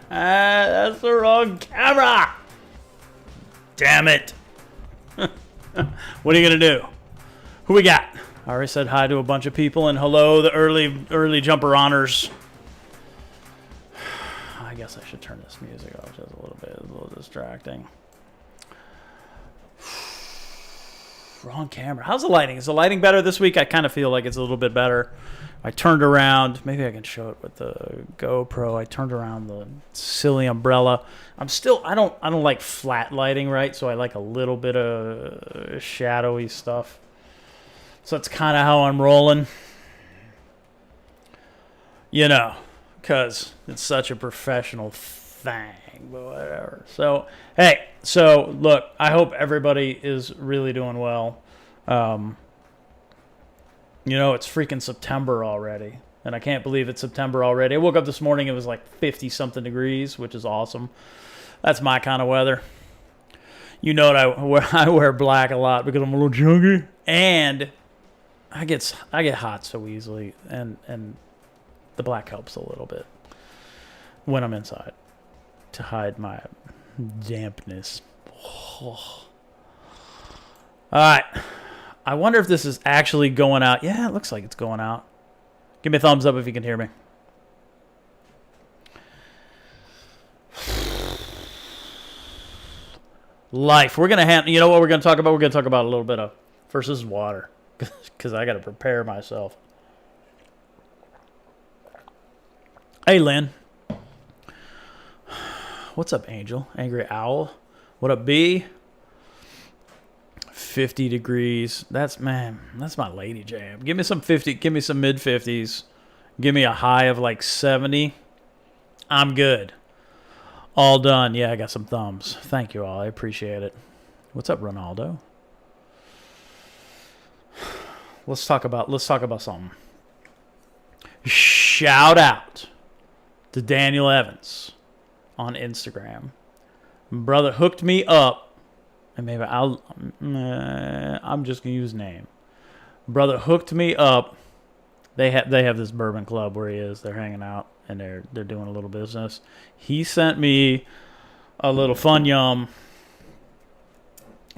That's the wrong camera. Damn it. What are you going to do? Who we got? I already said hi to a bunch of people, and hello, the early jumper honors. I guess I should turn this music off just a little distracting. Wrong camera. How's the lighting? Is the lighting better this week? I kind of feel like it's a little bit better. I turned around. Maybe I can show it with the GoPro. I turned around the silly umbrella. I don't like flat lighting, right? So I like a little bit of shadowy stuff. So that's kind of how I'm rolling. You know, because it's such a professional thing, but whatever. So, hey, look, I hope everybody is really doing well. You know, it's freaking September already, and I can't believe it's September already. I woke up this morning, it was like 50-something degrees, which is awesome. That's my kind of weather. You know what I wear black a lot because I'm a little chunky, and I get hot so easily, and the black helps a little bit when I'm inside to hide my dampness. Oh. All right. I wonder if this is actually going out. Yeah, it looks like it's going out. Give me a thumbs up if you can hear me. Life. We're going to you know what we're going to talk about? We're going to talk about a little bit of, first this is water, because I got to prepare myself. Hey, Lynn. What's up, Angel? Angry Owl. What up, B? 50 degrees. That's my lady jam. Give me some 50. Give me some mid 50s. Give me a high of like 70. I'm good. All done. Yeah, I got some thumbs. Thank you all. I appreciate it. What's up, Ronaldo? Let's talk about something. Shout out to Daniel Evans on Instagram. Brother hooked me up. And maybe I'm just going to use name. Brother hooked me up. They have this bourbon club where he is. They're hanging out, and they're doing a little business. He sent me a little fun yum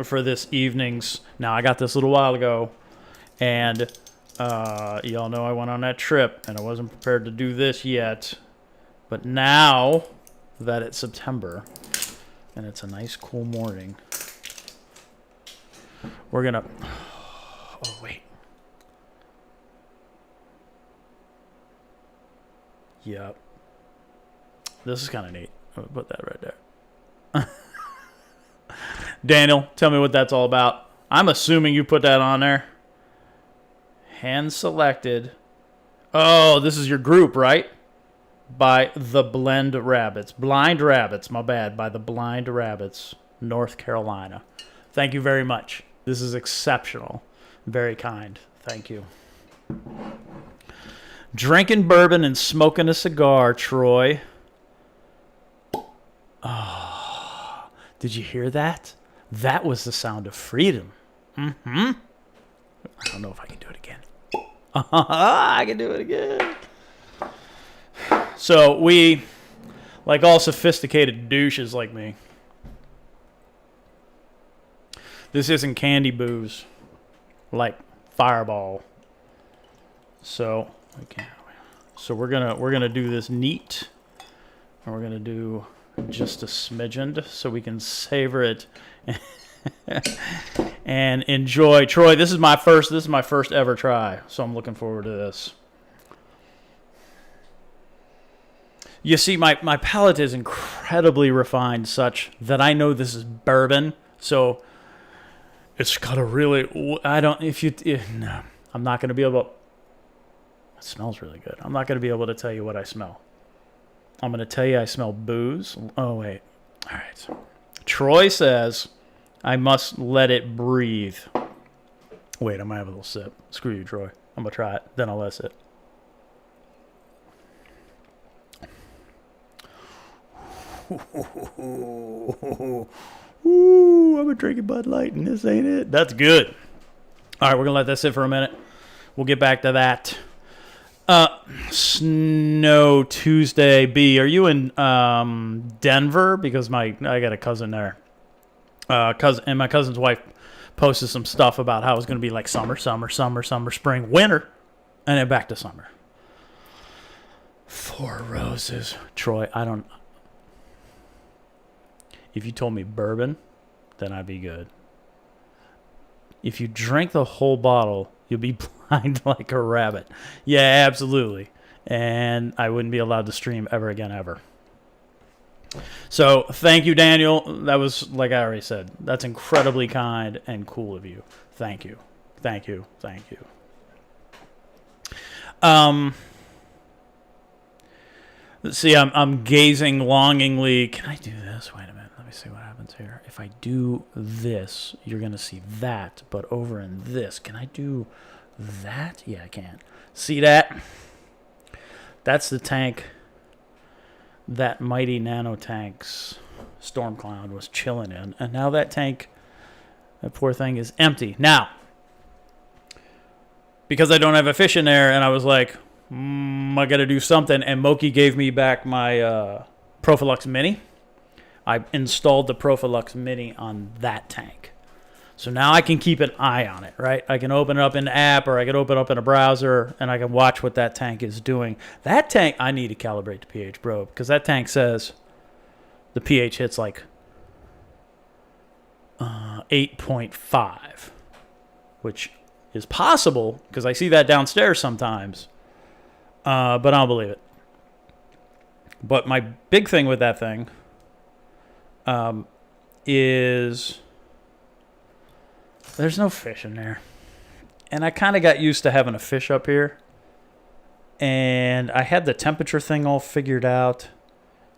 for this evening's. Now, I got this a little while ago, and y'all know I went on that trip, and I wasn't prepared to do this yet. But now that it's September, and it's a nice cool morning, we're going to... Oh, wait. Yep. This is kind of neat. I'm going to put that right there. Daniel, tell me what that's all about. I'm assuming you put that on there. Hand selected. Oh, this is your group, right? By the Blind Rabbits. Blind Rabbits, my bad. By the Blind Rabbits, North Carolina. Thank you very much. This is exceptional. Very kind. Thank you. Drinking bourbon and smoking a cigar, Troy. Oh, did you hear that? That was the sound of freedom. Mm-hmm. I don't know if I can do it again. I can do it again. So we, like all sophisticated douches like me, this isn't candy booze like Fireball. So we're gonna do this neat, and we're gonna do just a smidgen so we can savor it and enjoy. Troy, this is my first ever try, so I'm looking forward to this. You see, my palate is incredibly refined, such that I know this is bourbon, so it's got a really... No, I'm not going to be able to... It smells really good. I'm not going to be able to tell you what I smell. I'm going to tell you I smell booze. Oh, wait. All right. Troy says I must let it breathe. Wait, I might have a little sip. Screw you, Troy. I'm going to try it. Then I'll let it sit. Ooh, I'm drinking Bud Light, and this ain't it. That's good. All right, we're going to let that sit for a minute. We'll get back to that. Snow Tuesday. B, are you in Denver? Because I got a cousin there. And my cousin's wife posted some stuff about how it's going to be like summer, spring, winter, and then back to summer. Four Roses. Troy, I don't... If you told me bourbon, then I'd be good. If you drink the whole bottle, you'll be blind like a rabbit. Yeah, absolutely. And I wouldn't be allowed to stream ever again, ever. So, thank you, Daniel. That was, like I already said, that's incredibly kind and cool of you. Thank you. Thank you. Thank you. Let's see, I'm gazing longingly. Can I do this? Wait a minute. Let me see what happens here. If I do this, you're going to see that. But over in this, can I do that? Yeah, I can. See that? That's the tank that mighty nanotank's storm cloud was chilling in. And now that tank, that poor thing, is empty. Now, because I don't have a fish in there, and I was like, I got to do something, and Moki gave me back my ProfiLux Mini. I installed the ProfiLux Mini on that tank. So now I can keep an eye on it, right? I can open it up in the app, or I can open it up in a browser, and I can watch what that tank is doing. That tank, I need to calibrate the pH probe, because that tank says the pH hits like 8.5, which is possible, because I see that downstairs sometimes, but I don't believe it. But my big thing with that thing is there's no fish in there. And I kind of got used to having a fish up here. And I had the temperature thing all figured out.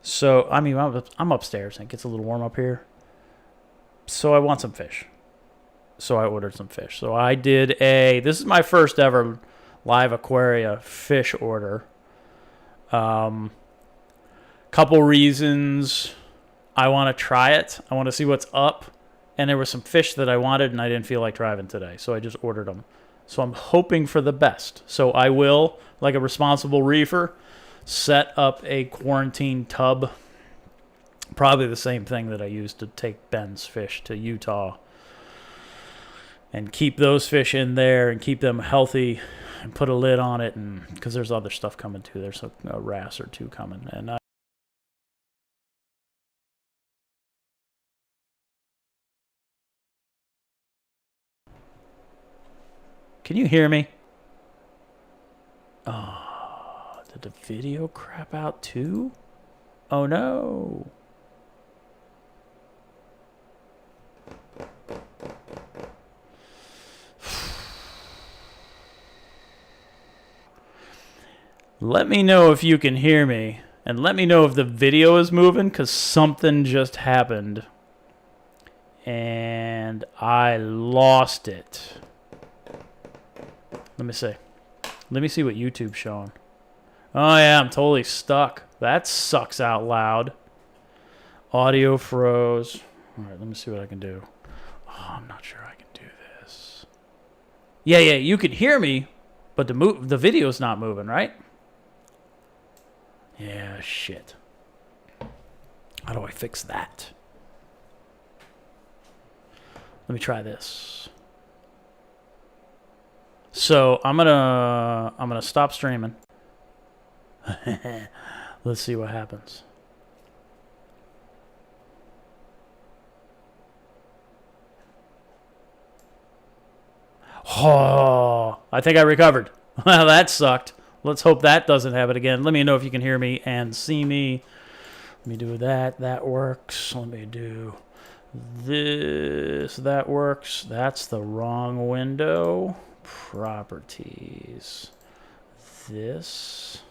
So, I mean, I'm upstairs and it gets a little warm up here. So I want some fish. So I ordered some fish. So I did this is my first ever live Aquaria fish order. Couple reasons I want to try it. I want to see what's up. And there were some fish that I wanted, and I didn't feel like driving today. So I just ordered them. So I'm hoping for the best. So I will, like a responsible reefer, set up a quarantine tub. Probably the same thing that I used to take Ben's fish to Utah. And keep those fish in there and keep them healthy and put a lid on it. And because there's other stuff coming too. There's a wrasse or two coming. And can you hear me? Oh, did the video crap out too? Oh no. Let me know if you can hear me. And let me know if the video is moving, because something just happened. And I lost it. Let me see. Let me see what YouTube's showing. Oh, yeah, I'm totally stuck. That sucks out loud. Audio froze. All right, let me see what I can do. Oh, I'm not sure I can do this. Yeah, you can hear me, but the video's not moving, right? Yeah, shit. How do I fix that? Let me try this. So I'm gonna stop streaming. Let's see what happens. Oh, I think I recovered. Well, that sucked. Let's hope that doesn't happen again. Let me know if you can hear me and see me. Let me do that. That works. Let me do this. That works. That's the wrong window. Properties. This.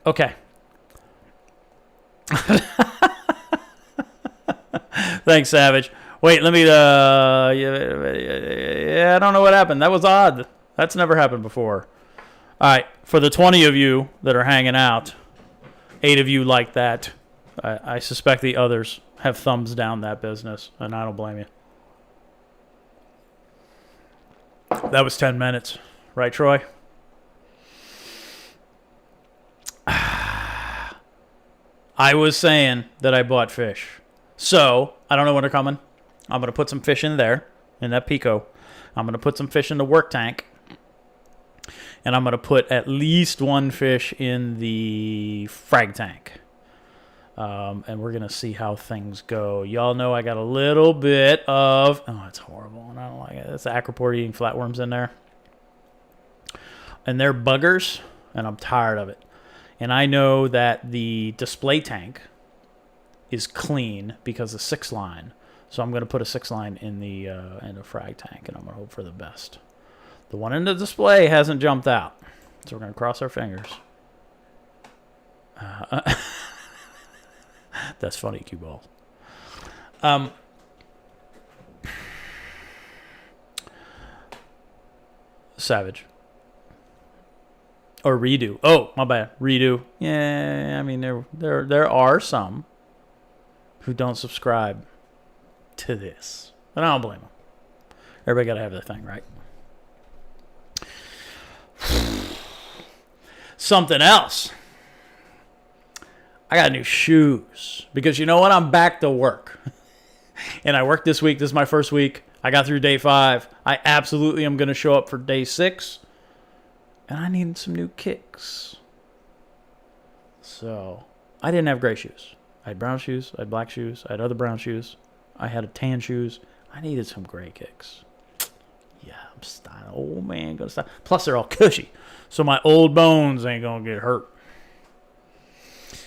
Okay. Thanks, Savage. Wait, let me, yeah, I don't know what happened. That was odd. That's never happened before. All right, for the 20 of you that are hanging out, 8 of you like that. I suspect the others have thumbs down that business, and I don't blame you. That was 10 minutes. Right, Troy? I was saying that I bought fish. So, I don't know when they're coming. I'm going to put some fish in there, in that pico. I'm going to put some fish in the work tank. And I'm going to put at least one fish in the frag tank. And we're going to see how things go. Y'all know I got a little bit of... Oh, it's horrible, and I don't like it. It's Acroport eating flatworms in there. And they're buggers, and I'm tired of it. And I know that the display tank is clean because of 6-line. So I'm going to put a 6-line in the frag tank, and I'm going to hope for the best. The one in the display hasn't jumped out. So we're going to cross our fingers. That's funny, cue balls. Savage. Or redo. Oh, my bad. Redo. Yeah, I mean, there are some who don't subscribe to this. And I don't blame them. Everybody got to have their thing, right? Something else. I got new shoes. Because you know what? I'm back to work. And I worked this week. This is my first week. I got through day 5. I absolutely am going to show up for day 6. And I needed some new kicks. So, I didn't have gray shoes. I had brown shoes. I had black shoes. I had other brown shoes. I had tan shoes. I needed some gray kicks. Yeah, I'm styling. Oh, man, gonna style. Plus, they're all cushy. So, my old bones ain't going to get hurt.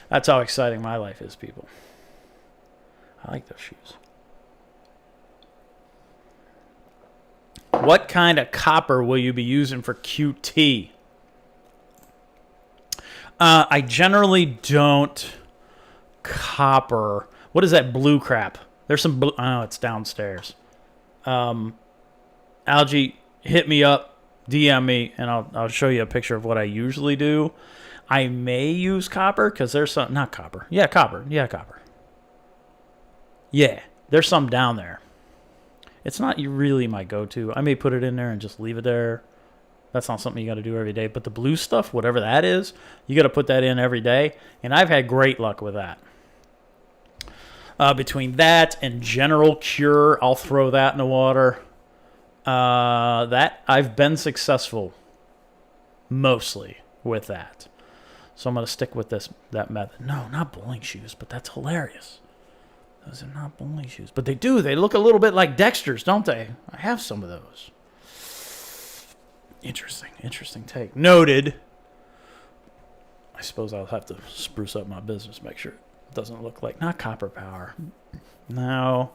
That's how exciting my life is, people. I like those shoes. What kind of copper will you be using for QT? I generally don't copper. What is that blue crap? There's some blue. Oh, it's downstairs. Algae, hit me up, DM me, and I'll show you a picture of what I usually do. I may use copper because there's some. Not copper. Yeah, copper. Yeah, copper. Yeah, there's some down there. It's not really my go-to. I may put it in there and just leave it there. That's not something you got to do every day. But the blue stuff, whatever that is, you got to put that in every day. And I've had great luck with that. Between that and General Cure, I'll throw that in the water. That I've been successful mostly with that. So I'm going to stick with that method. No, not bowling shoes, but that's hilarious. Those are not bowling shoes. But they do. They look a little bit like Dexter's, don't they? I have some of those. Interesting. Interesting take. Noted. I suppose I'll have to spruce up my business, make sure it doesn't look like... Not Copper Power. No.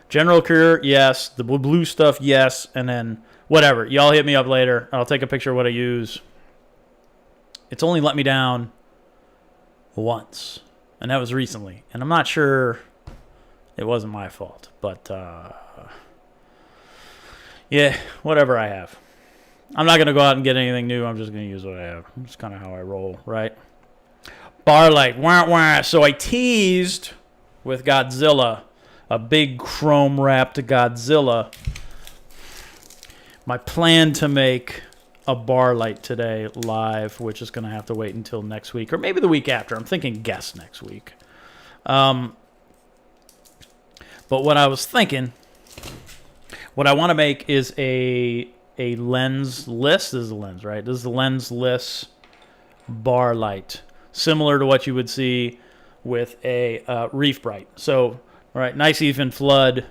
General Cure, yes. The blue stuff, yes. And then whatever. Y'all hit me up later. I'll take a picture of what I use. It's only let me down once. And that was recently. And I'm not sure... It wasn't my fault, but yeah, whatever I have. I'm not going to go out and get anything new. I'm just going to use what I have. That's kind of how I roll, right? Bar light, wah, wah. So I teased with Godzilla, a big chrome wrapped Godzilla. My plan to make a bar light today live, which is going to have to wait until next week, or maybe the week after. I'm thinking guess next week. But what I was thinking, what I want to make is a lensless. This is a lens, right? This is the lensless bar light, similar to what you would see with a Reef Bright. So, right, nice even flood,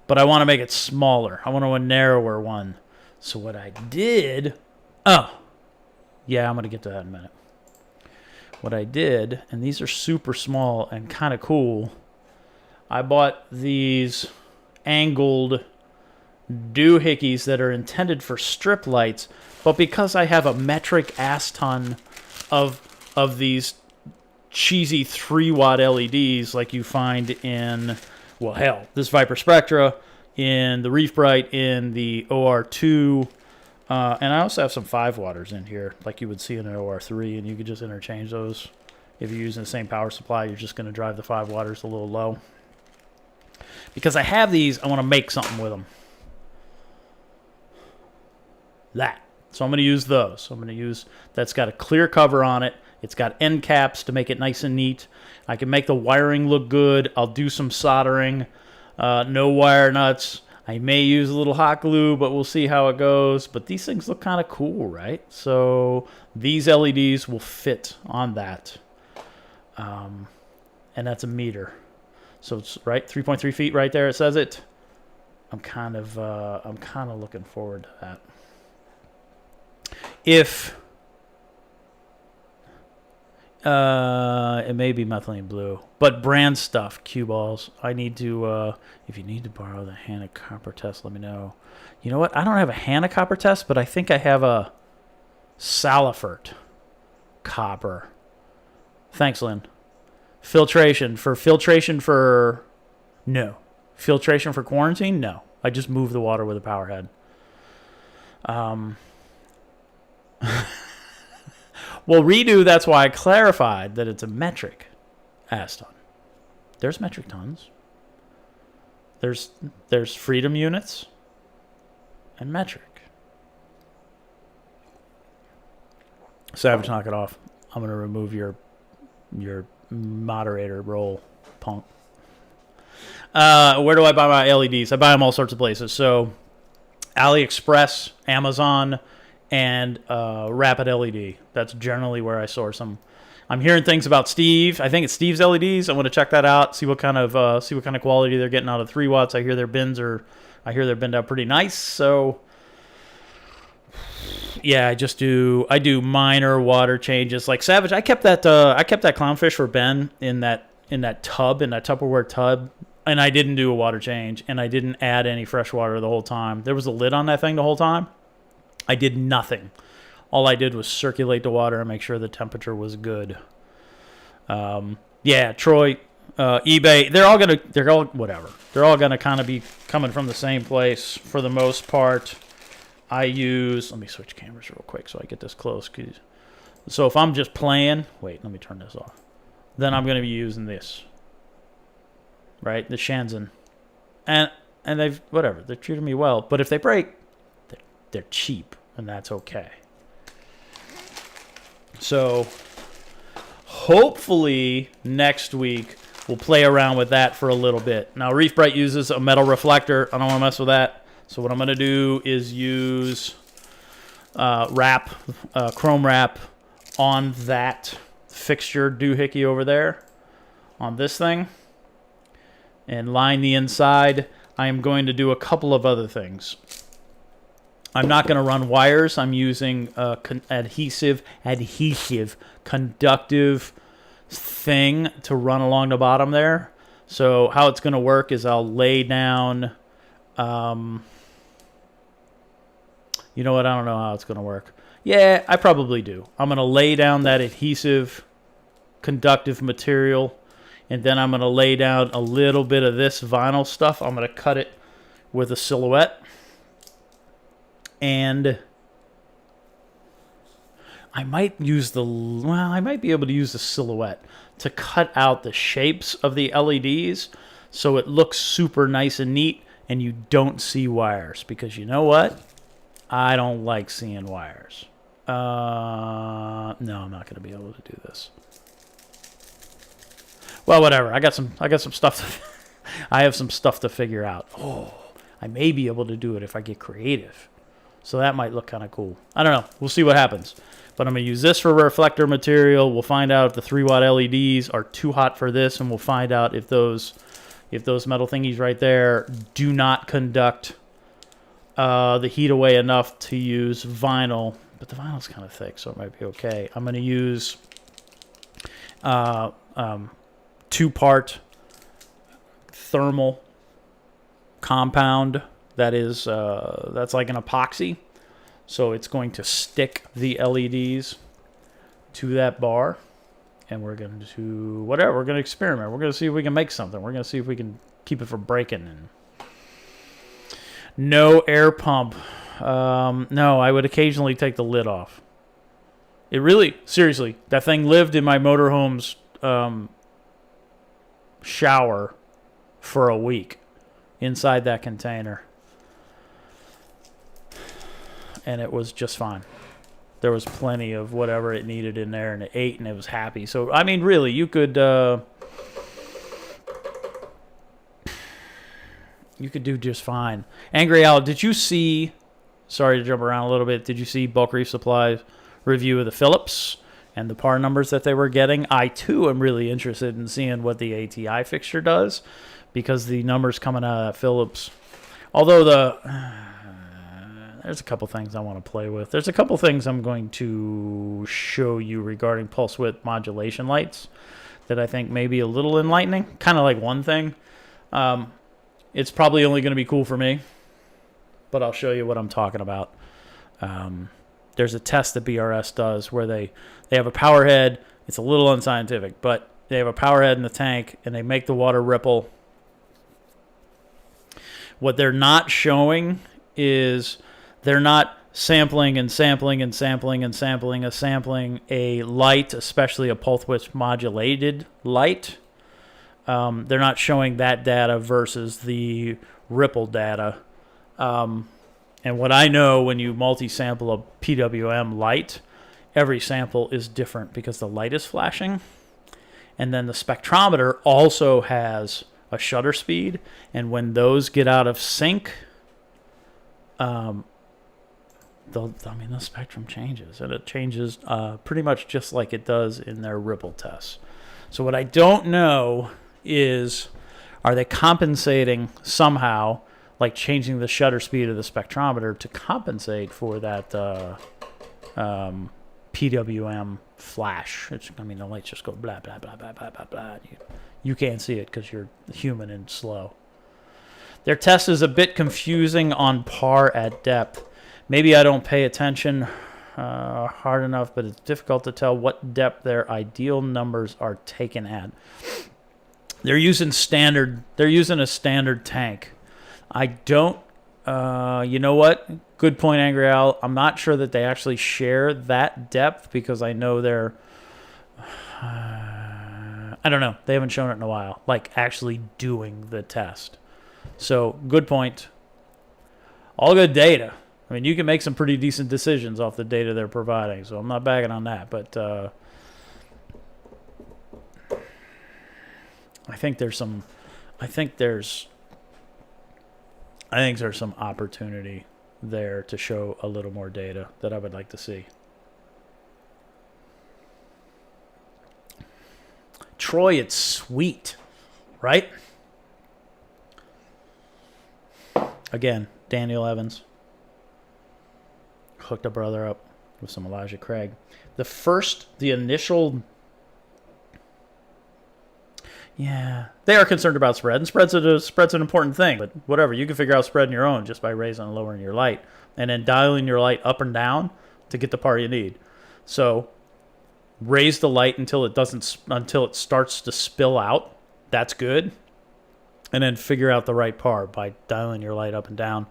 but I want to make it smaller. I want a narrower one. So what I did, oh, yeah, I'm going to get to that in a minute. What I did, and these are super small and kind of cool. I bought these angled doohickeys that are intended for strip lights, but because I have a metric ass ton of these cheesy 3-watt LEDs like you find in, well, hell, this ViparSpectra, in the Reef Bright, in the OR2, and I also have some 5-watters in here like you would see in an OR3, and you could just interchange those. If you're using the same power supply, you're just going to drive the 5-watters a little low. Because I have these, I want to make something with them. that. So I'm going to use those. So I'm going to use, that's got a clear cover on it. It's got end caps to make it nice and neat. I can make the wiring look good. I'll do some soldering. No wire nuts. I may use a little hot glue, but we'll see how it goes. But these things look kind of cool, right? So these LEDs will fit on that. And that's a meter. So it's right, 3.3 feet right there. It says it. I'm kind of looking forward to that. If it may be methylene blue, but brand stuff, cue balls. I need to. If you need to borrow the Hanna copper test, let me know. You know what? I don't have a Hanna copper test, but I think I have a Salifert copper. Thanks, Lynn. Filtration for no. Filtration for quarantine? No. I just move the water with a power head. Well, redo, that's why I clarified that it's a metric ton. There's metric tons. There's freedom units and metric. Savage, knock it off. I'm going to remove your moderator role, punk. Where do I buy my LEDs? I buy them all sorts of places. So AliExpress, Amazon, and Rapid LED. That's generally where I source them. I'm hearing things about Steve. I think it's Steve's LEDs. I want to check that out. See what kind of quality they're getting out of 3 watts. I hear they're binned out pretty nice. So yeah, I do minor water changes. Like Savage, I kept that clownfish for Ben in that Tupperware tub, and I didn't do a water change, and I didn't add any fresh water the whole time. There was a lid on that thing the whole time. I did nothing. All I did was circulate the water and make sure the temperature was good. Yeah, Troy, eBay, they're all whatever. They're all gonna kind of be coming from the same place for the most part. Let me switch cameras real quick so I get this close. So if I'm just playing, wait, let me turn this off. Then I'm gonna be using this, right? The Shenzhen, and they're treating me well. But if they break, they're cheap, and that's okay. So hopefully next week we'll play around with that for a little bit. Now Reef Bright uses a metal reflector. I don't want to mess with that. So what I'm going to do is use chrome wrap on that fixture doohickey over there on this thing and line the inside. I am going to do a couple of other things. I'm not going to run wires. I'm using adhesive conductive thing to run along the bottom there. So how it's going to work is I'll lay down... you know what? I don't know how it's going to work. Yeah, I probably do. I'm going to lay down that adhesive conductive material, and then I'm going to lay down a little bit of this vinyl stuff. I'm going to cut it with a silhouette. And I might be able to use the silhouette to cut out the shapes of the LEDs so it looks super nice and neat and you don't see wires. Because you know what? I don't like seeing wires. No, I'm not going to be able to do this. Well, whatever. I got some stuff. I have some stuff to figure out. Oh, I may be able to do it if I get creative. So that might look kind of cool. I don't know. We'll see what happens. But I'm going to use this for reflector material. We'll find out if the 3-watt LEDs are too hot for this, and we'll find out if those metal thingies right there do not conduct the heat away enough to use vinyl. But the vinyl's kind of thick, so it might be okay. I'm going to use 2-part thermal compound. That's like an epoxy, so it's going to stick the LEDs to that bar, and we're going to we're going to experiment. We're going to see if we can make something. We're going to see if we can keep it from breaking. And no air pump. No, I would occasionally take the lid off. It really, seriously, that thing lived in my motorhome's shower for a week inside that container. and it was just fine. There was plenty of whatever it needed in there, and it ate, and it was happy. So, I mean, really, you could do just fine. Angry Al, did you see, sorry to jump around a little bit, did you see Bulk Reef Supply's review of the Phillips and the par numbers that they were getting? I, too, am really interested in seeing what the ATI fixture does, because the numbers coming out of Phillips, although there's a couple things I want to play with. There's a couple things I'm going to show you regarding pulse width modulation lights that I think may be a little enlightening. Kind of like one thing. It's probably only going to be cool for me, but I'll show you what I'm talking about. There's a test that BRS does where they have a power head. It's a little unscientific, but they have a power head in the tank, and they make the water ripple. What they're not showing is they're not sampling and sampling and sampling and sampling and sampling a light, especially a pulse width modulated light. They're not showing that data versus the ripple data. And what I know, when you multi-sample a PWM light, every sample is different because the light is flashing. And then the spectrometer also has a shutter speed. And when those get out of sync, the spectrum changes. And it changes pretty much just like it does in their ripple tests. So what I don't know is, are they compensating somehow, like changing the shutter speed of the spectrometer to compensate for that PWM flash? The lights just go blah, blah, blah, blah, blah, blah, blah. You can't see it because you're human and slow. Their test is a bit confusing on par at depth. Maybe I don't pay attention hard enough, but it's difficult to tell what depth their ideal numbers are taken at. They're using a standard tank. I don't, you know what? Good point, Angry Al. I'm not sure that they actually share that depth because I know they're, I don't know. They haven't shown it in a while, like actually doing the test. So, good point. All good data. I mean, you can make some pretty decent decisions off the data they're providing, so I'm not bagging on that. But I think there's some opportunity there to show a little more data that I would like to see. Troy, it's sweet, right? Again, Daniel Evans hooked a brother up with some Elijah Craig. The initial, yeah, they are concerned about spread, and spread's an important thing, but whatever, you can figure out spread on your own just by raising and lowering your light, and then dialing your light up and down to get the par you need. So raise the light until it starts to spill out. That's good. And then figure out the right par by dialing your light up and down.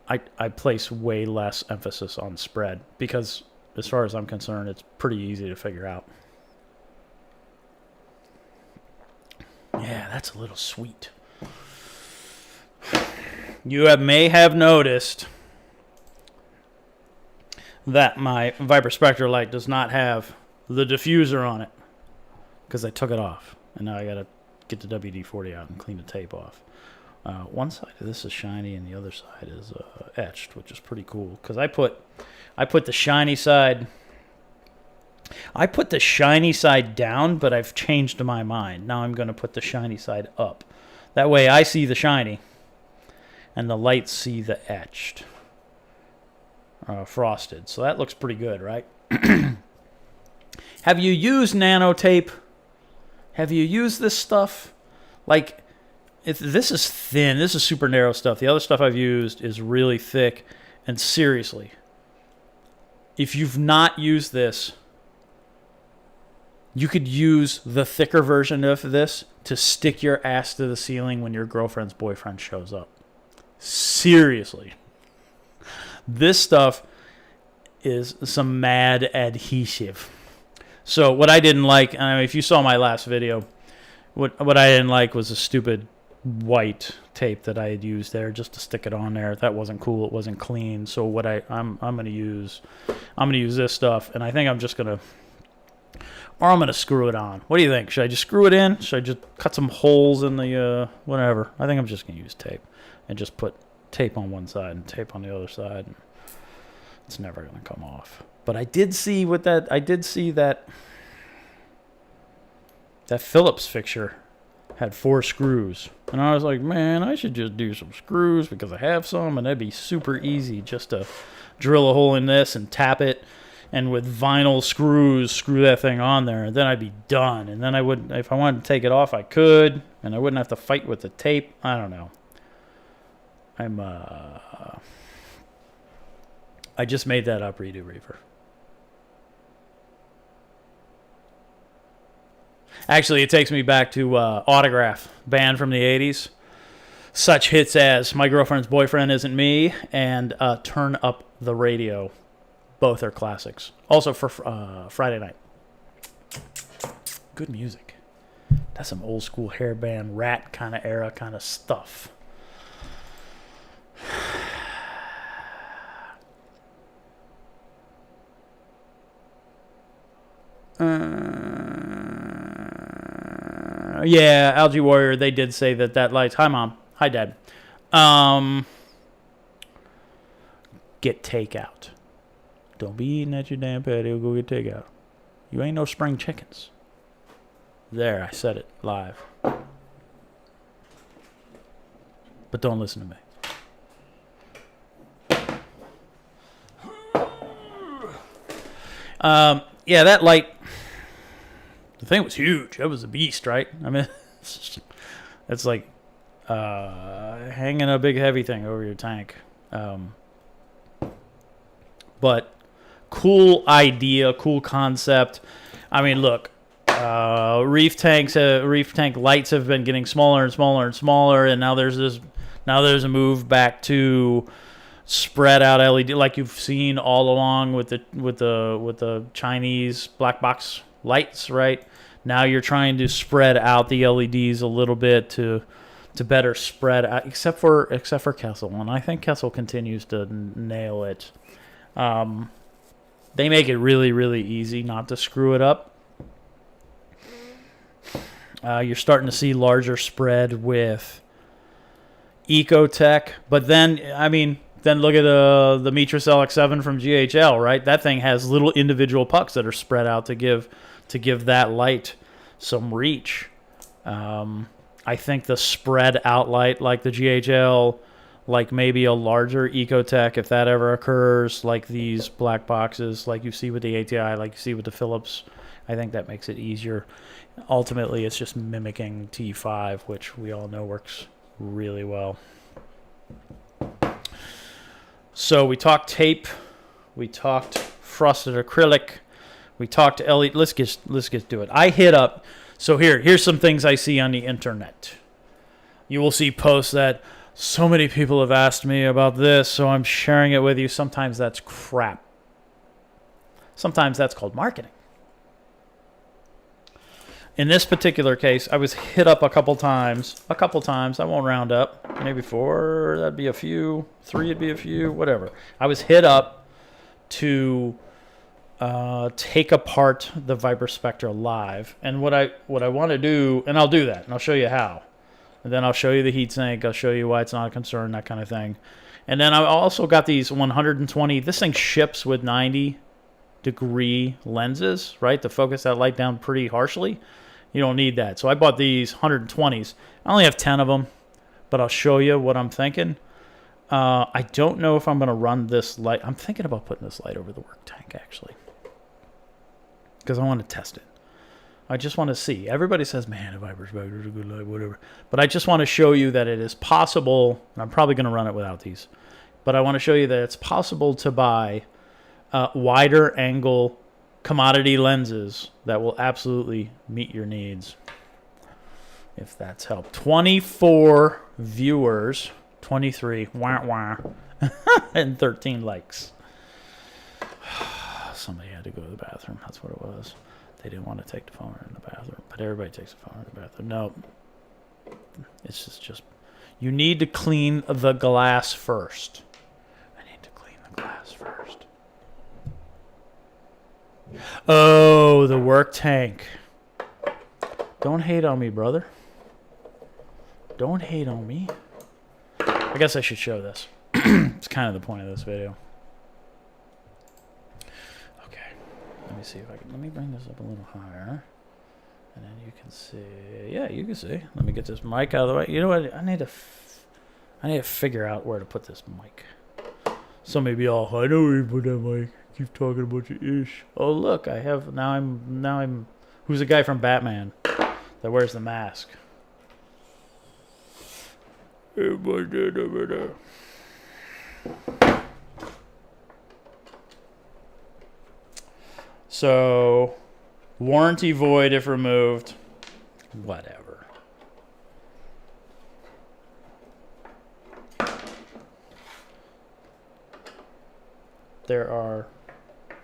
I place way less emphasis on spread because, as far as I'm concerned, it's pretty easy to figure out. Yeah, that's a little sweet. You may have noticed that my ViparSpectra light does not have the diffuser on it because I took it off. And now I got to get the WD-40 out and clean the tape off. One side of this is shiny and the other side is etched, which is pretty cool. Because I put the shiny side... I put the shiny side down, but I've changed my mind. Now I'm going to put the shiny side up. That way I see the shiny, and the lights see the etched. Frosted. So that looks pretty good, right? Have you used nanotape? Have you used this stuff? Like, this is thin. This is super narrow stuff. The other stuff I've used is really thick. And seriously, if you've not used this, you could use the thicker version of this to stick your ass to the ceiling when your girlfriend's boyfriend shows up. Seriously. This stuff is some mad adhesive. So what I didn't like, I mean, if you saw my last video, what I didn't like was a stupid white tape that I had used there just to stick it on there. That wasn't cool. It wasn't clean. So what I'm gonna use this stuff, and I think I'm just gonna, or I'm gonna screw it on. What do you think? Should I just screw it in? Should I just cut some holes in the whatever? I think I'm just gonna use tape and just put tape on one side and tape on the other side. And it's never gonna come off. But I did see with that. I did see that Phillips fixture had 4 screws, and I was like, man, I should just do some screws because I have some, and that'd be super easy just to drill a hole in this and tap it, and with vinyl screws screw that thing on there, and then I'd be done. And then I would, if I wanted to take it off, I could, and I wouldn't have to fight with the tape. I don't know. I just made that up. Redo Reefer. Actually, it takes me back to Autograph, band from the 80s. Such hits as My Girlfriend's Boyfriend Isn't Me and Turn Up the Radio. Both are classics. Also for Friday night. Good music. That's some old school hair band, Rat kind of era kind of stuff. Yeah, Algae Warrior, they did say that lights. Hi, Mom. Hi, Dad. Get takeout. Don't be eating at your damn patio. Go get takeout. You ain't no spring chickens. There, I said it live. But don't listen to me. Yeah, that light. The thing was huge. It was a beast, right? I mean, it's like hanging a big heavy thing over your tank. But cool idea, cool concept. I mean, look, reef tank lights have been getting smaller and smaller and smaller, and now there's a move back to spread out LED, like you've seen all along with the Chinese black box lights, right? Now you're trying to spread out the LEDs a little bit to better spread out, except for Kessel, and I think Kessel continues to nail it. They make it really, really easy not to screw it up. You're starting to see larger spread with Ecotech, but then look at the Mitras LX7 from GHL, right? That thing has little individual pucks that are spread out to give that light some reach. I think the spread out light like the GHL, like maybe a larger Ecotech, if that ever occurs, like these black boxes, like you see with the ATI, like you see with the Philips, I think that makes it easier. Ultimately, it's just mimicking T5, which we all know works really well. So we talked tape, we talked frosted acrylic, we talked LED. Let's get to it. I hit up. So here's some things I see on the internet. You will see posts that so many people have asked me about this, so I'm sharing it with you. Sometimes that's crap. Sometimes that's called marketing. In this particular case, I was hit up a couple times. I won't round up. Maybe 4, that'd be a few. 3 would be a few, whatever. I was hit up to take apart the ViparSpectra live. And what I want to do, and I'll do that, and I'll show you how. And then I'll show you the heatsink. I'll show you why it's not a concern, that kind of thing. And then I also got these 120. This thing ships with 90-degree lenses, right, to focus that light down pretty harshly. You don't need that. So I bought these 120s. I only have 10 of them, but I'll show you what I'm thinking. I don't know if I'm going to run this light. I'm thinking about putting this light over the work tank, actually, because I want to test it. I just want to see. Everybody says, man, a ViparSpectra is a good light, whatever. But I just want to show you that it is possible, and I'm probably going to run it without these, but I want to show you that it's possible to buy wider angle commodity lenses that will absolutely meet your needs, if that's helped. 24 viewers, 23, wah, wah, and 13 likes. Somebody had to go to the bathroom. That's what it was. They didn't want to take the phone in the bathroom, but everybody takes the phone in the bathroom. No. it's just you need to clean the glass first. I need to clean the glass first. Oh, the work tank. Don't hate on me, brother. Don't hate on me. I guess I should show this. It's kind of the point of this video. Okay. Let me see if I can. Let me bring this up a little higher. And then you can see. Yeah, you can see. Let me get this mic out of the way. You know what? I need to figure out where to put this mic. Some may be all, I know where you put that mic. Keep talking about your ish. Oh, look. I have. Now I'm. Who's the guy from Batman that wears the mask? So, warranty void if removed. Whatever. There are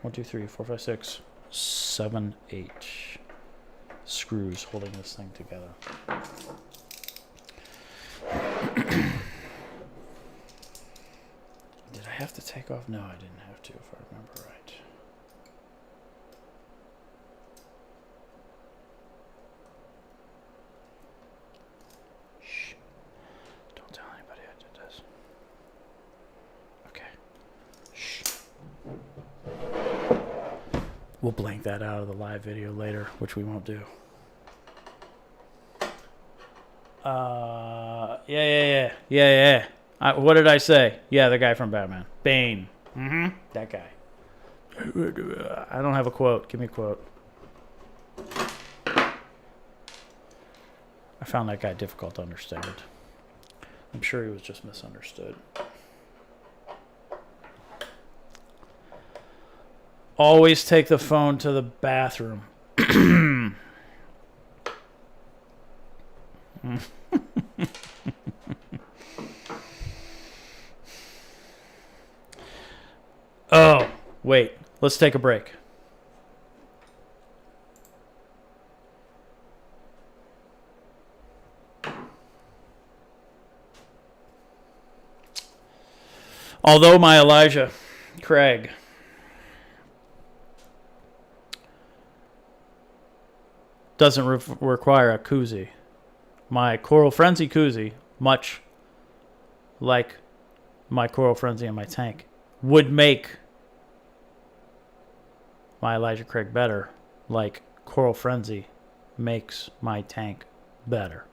1, 2, 3, 4, 5, 6, 7, 8 screws holding this thing together. Did I have to take off? No, I didn't have to, if I remember right. Shh. Don't tell anybody I did this. Okay. Shh. We'll blank that out of the live video later, which we won't do. Yeah. What did I say? Yeah, the guy from Batman. Bane. That guy. I don't have a quote. Give me a quote. I found that guy difficult to understand. I'm sure he was just misunderstood. Always take the phone to the bathroom. Oh, wait. Let's take a break. Although my Elijah Craig doesn't require a koozie, my Coral Frenzy koozie, much like my Coral Frenzy in my tank, would make my Elijah Craig better, like Coral Frenzy makes my tank better.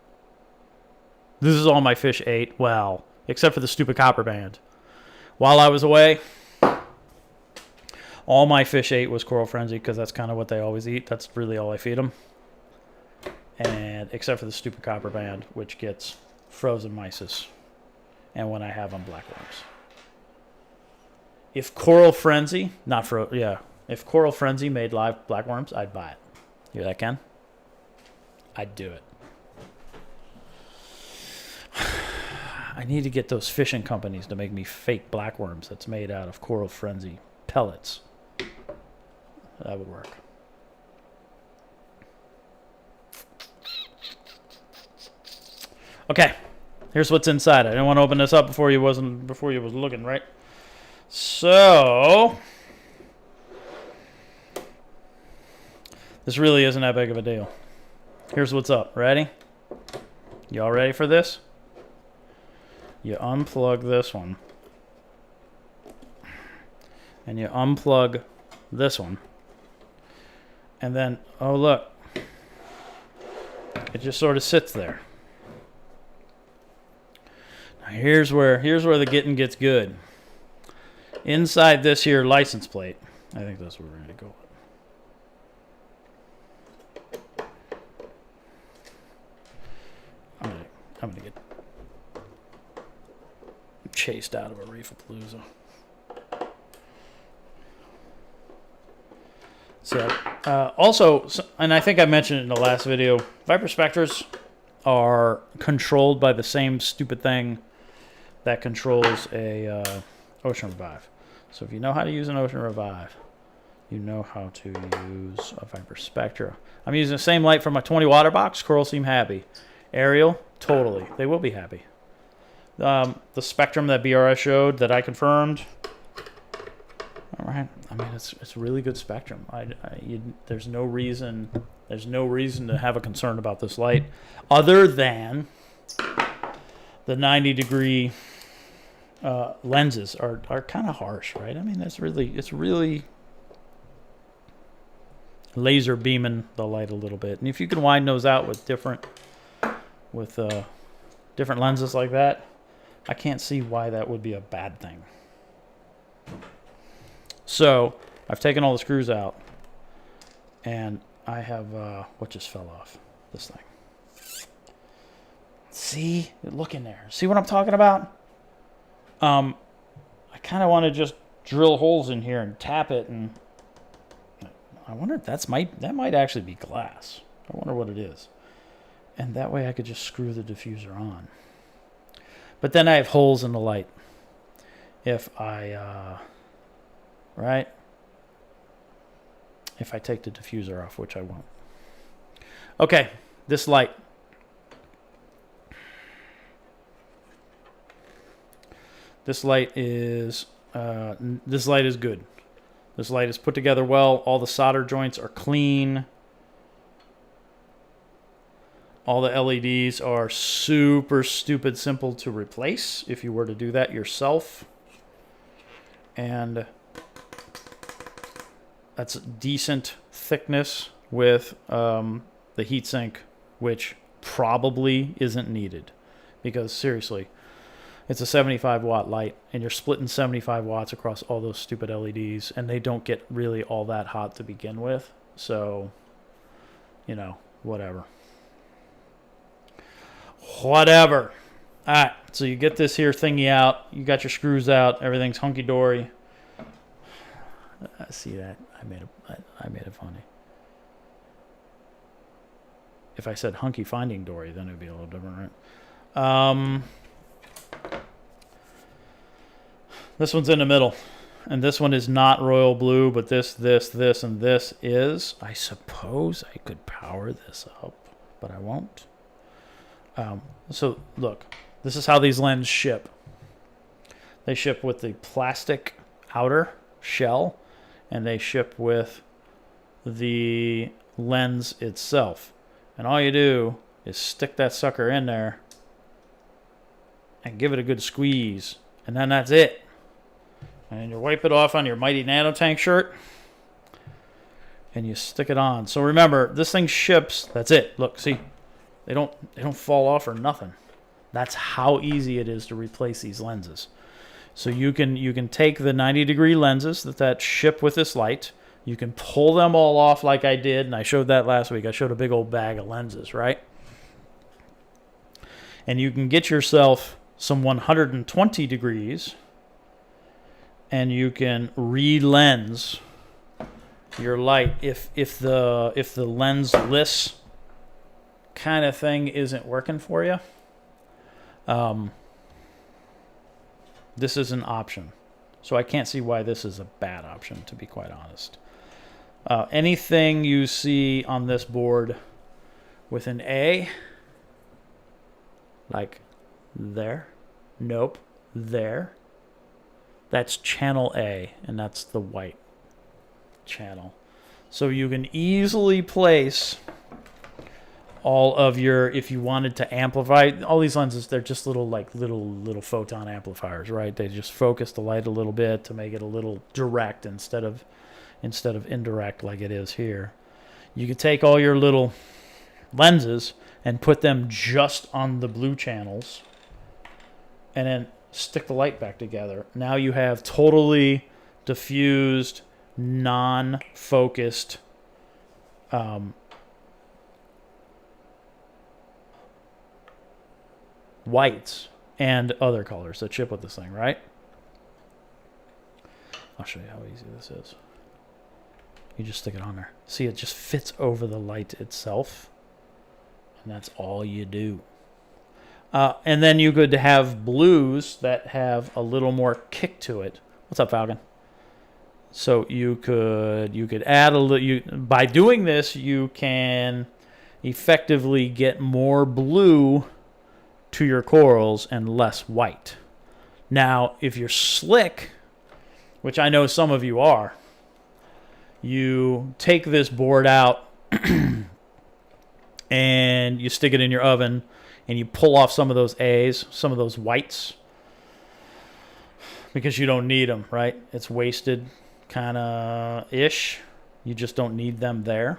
This is all my fish ate, well, except for the stupid copper band. While I was away, all my fish ate was Coral Frenzy, because that's kind of what they always eat. That's really all I feed them. And except for the stupid copper band, which gets frozen mysis, and when I have them, blackworms. If Coral Frenzy, if Coral Frenzy made live blackworms, I'd buy it. Hear that, Ken? I'd do it. I need to get those fishing companies to make me fake blackworms that's made out of Coral Frenzy pellets. That would work. Okay, here's what's inside. I didn't want to open this up before you was looking, right? So this really isn't that big of a deal. Here's what's up. Ready? Y'all ready for this? You unplug this one, and you unplug this one, and then, oh look, it just sort of sits there. Now here's where the getting gets good. Inside this here license plate, I think that's where we're going to go with. I'm gonna get chased out of a Reefer-palooza. So, also, and I think I mentioned it in the last video, ViparSpectras are controlled by the same stupid thing that controls a Ocean Revive. So if you know how to use an Ocean Revive, you know how to use a ViparSpectra. I'm using the same light from my 20 water box, Coral Seem Happy. Ariel, totally. They will be happy. The Spectrum that BRS showed that I confirmed. All right. I mean, it's really good Spectrum. There's no reason to have a concern about this light, other than the 90-degree lenses are kind of harsh, right? I mean, it's really laser beaming the light a little bit. And if you can widen those out with different lenses like that, I can't see why that would be a bad thing. So I've taken all the screws out, and I have what just fell off? This thing. See, look in there. See what I'm talking about? I kind of want to just drill holes in here and tap it, and I wonder if that might actually be glass. I wonder what it is. And that way I could just screw the diffuser on. But then I have holes in the light. If I right? If I take the diffuser off, which I won't. Okay, this light. This light is good. This light is put together well. All the solder joints are clean. All the LEDs are super stupid simple to replace if you were to do that yourself. And that's decent thickness with the heatsink, which probably isn't needed. Because seriously, it's a 75 watt light, and you're splitting 75 watts across all those stupid LEDs, and they don't get really all that hot to begin with. So, whatever. Whatever. All right, so you get this here thingy out. You got your screws out. Everything's hunky-dory. See that? I made it funny. If I said hunky finding dory, then it would be a little different, right? This one's in the middle. And this one is not royal blue, but this, and this is. I suppose I could power this up, but I won't. So, look. This is how these lenses ship. They ship with the plastic outer shell, and they ship with the lens itself. And all you do is stick that sucker in there and give it a good squeeze. And then that's it. And you wipe it off on your Mighty Nano Tank shirt, and you stick it on. So remember, this thing ships. That's it. Look, see, they don't fall off or nothing. That's how easy it is to replace these lenses. So you can take the 90-degree lenses that ship with this light. You can pull them all off like I did, and I showed that last week. I showed a big old bag of lenses, right? And you can get yourself some 120 degrees, and you can re-lens your light if the lensless kind of thing isn't working for you. This is an option. So I can't see why this is a bad option, to be quite honest. Anything you see on this board with an A, like there, nope, there, that's channel A, and that's the white channel. So you can easily place all of your, if you wanted to amplify, all these lenses, they're just little photon amplifiers, right? They just focus the light a little bit to make it a little direct instead of indirect like it is here. You could take all your little lenses and put them just on the blue channels and then stick the light back together. Now you have totally diffused, non-focused whites and other colors that ship with this thing, right? I'll show you how easy this is. You just stick it on there. See, it just fits over the light itself, and that's all you do. And then you could have blues that have a little more kick to it. What's up, Falcon? So you could add a little. By doing this, you can effectively get more blue to your corals and less white. Now, if you're slick, which I know some of you are, you take this board out and you stick it in your oven and you pull off some of those A's, some of those whites, because you don't need them, right? It's wasted kind of ish. You just don't need them there.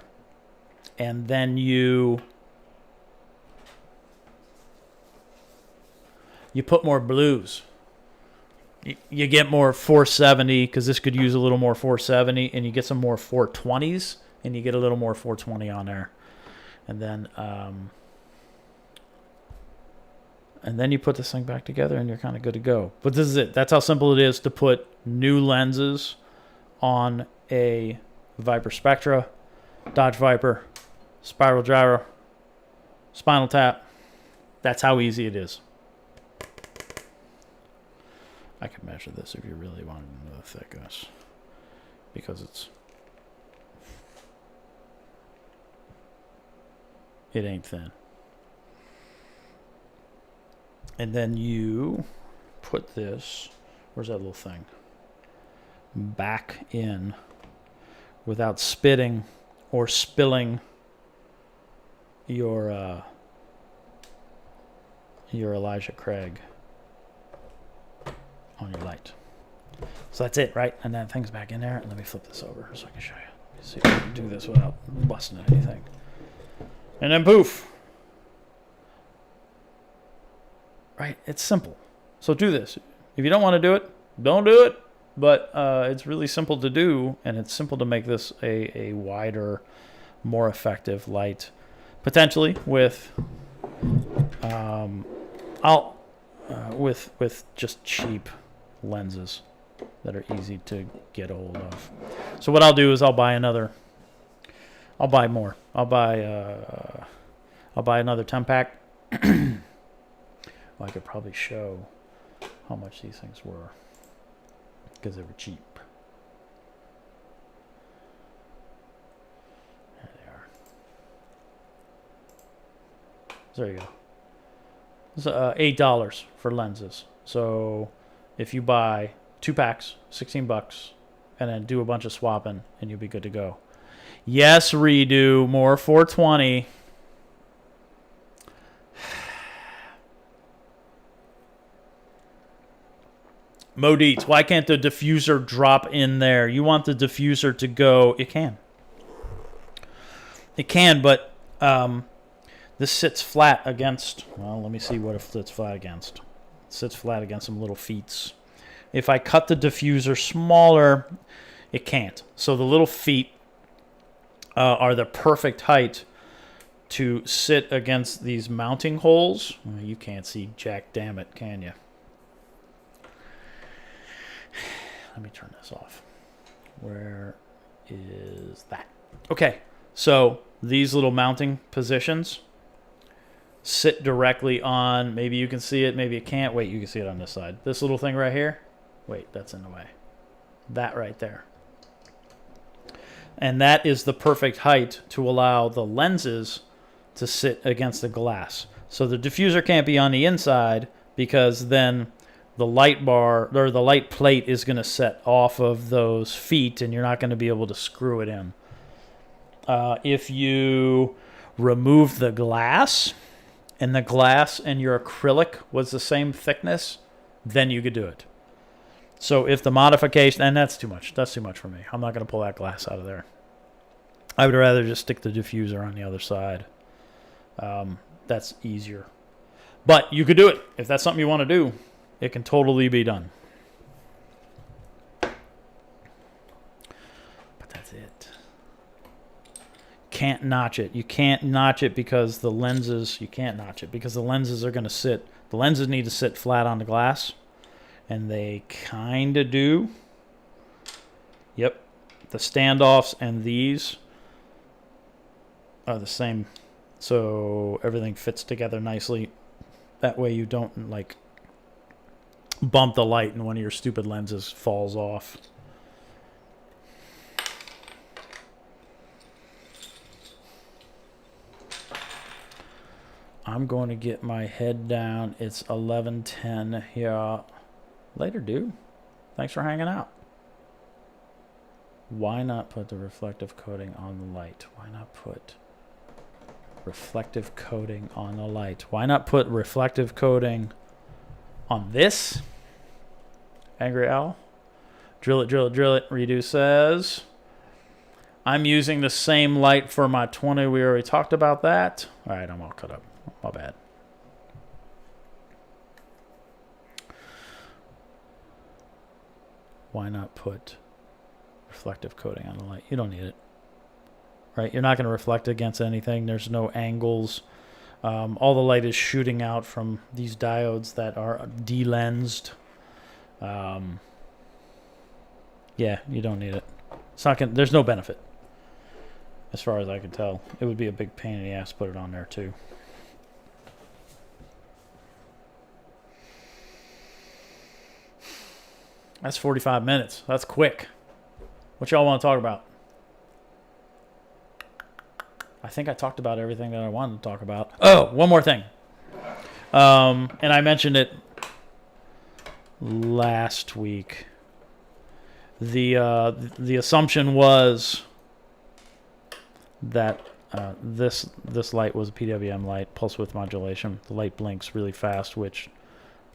And then you put more blues. You get more 470, because this could use a little more 470, and you get some more 420s, and you get a little more 420 on there. And then you put this thing back together, and you're kind of good to go. But this is it. That's how simple it is to put new lenses on a ViparSpectra, Dodge Viper, Spiral Gyro, Spinal Tap. That's how easy it is. I could measure this if you really wanted to know the thickness, because it ain't thin. And then you put this, where's that little thing, back in without spitting or spilling your Elijah Craig on your light. So that's it, right? And that thing's back in there. Let me flip this over so I can show you. Let me see if I can do this without busting anything. And then poof. Right? It's simple. So do this. If you don't want to do it, don't do it. But it's really simple to do, and it's simple to make this a wider, more effective light, potentially with with just cheap lenses that are easy to get a hold of. So what I'll do is I'll buy more. I'll buy another 10-pack. Well, I could probably show how much these things were, because they were cheap. There they are. So there you go. It's $8 for lenses. So if you buy 2 packs, $16, and then do a bunch of swapping, and you'll be good to go. Yes, redo more 420. Modites, why can't the diffuser drop in there? You want the diffuser to go. It can. It can, but this sits flat against, well, let me see what it sits flat against. It sits flat against some little feet. If I cut the diffuser smaller, it can't. So the little feet are the perfect height to sit against these mounting holes. You can't see jack damn it, can you? Let me turn this off. Where is that? Okay, so these little mounting positions sit directly on, maybe you can see it, maybe you can't. Wait, you can see it on this side. This little thing right here. Wait, that's in the way. That right there. And that is the perfect height to allow the lenses to sit against the glass. So the diffuser can't be on the inside, because then the light bar or the light plate is going to set off of those feet, and you're not going to be able to screw it in. If you remove the glass, and the glass and your acrylic was the same thickness, then you could do it. So if the modification, and that's too much. That's too much for me. I'm not going to pull that glass out of there. I would rather just stick the diffuser on the other side. That's easier. But you could do it. If that's something you want to do, it can totally be done. But that's it. Can't notch it. You can't notch it because the lenses, are going to sit, the lenses need to sit flat on the glass. And they kind of do. Yep. The standoffs and these are the same. So everything fits together nicely. That way you don't, like, bump the light and one of your stupid lenses falls off. I'm going to get my head down. It's 11:10 here. Later, dude. Thanks for hanging out. Why not put the reflective coating on the light? Why not put reflective coating on the light? Why not put reflective coating on this? Angry Owl. Drill it, drill it, drill it. Redo says, I'm using the same light for my 20. We already talked about that. All right, I'm all cut up. My bad. Why not put reflective coating on the light? You don't need it. Right? You're not going to reflect against anything. There's no angles. All the light is shooting out from these diodes that are de-lensed. Yeah, you don't need it. It's not gonna, there's no benefit. As far as I can tell. It would be a big pain in the ass to put it on there too. That's 45 minutes. That's quick. What y'all want to talk about? I think I talked about everything that I wanted to talk about. Oh, one more thing. And I mentioned it last week. The assumption was that this light was a PWM light, pulse width modulation. The light blinks really fast, which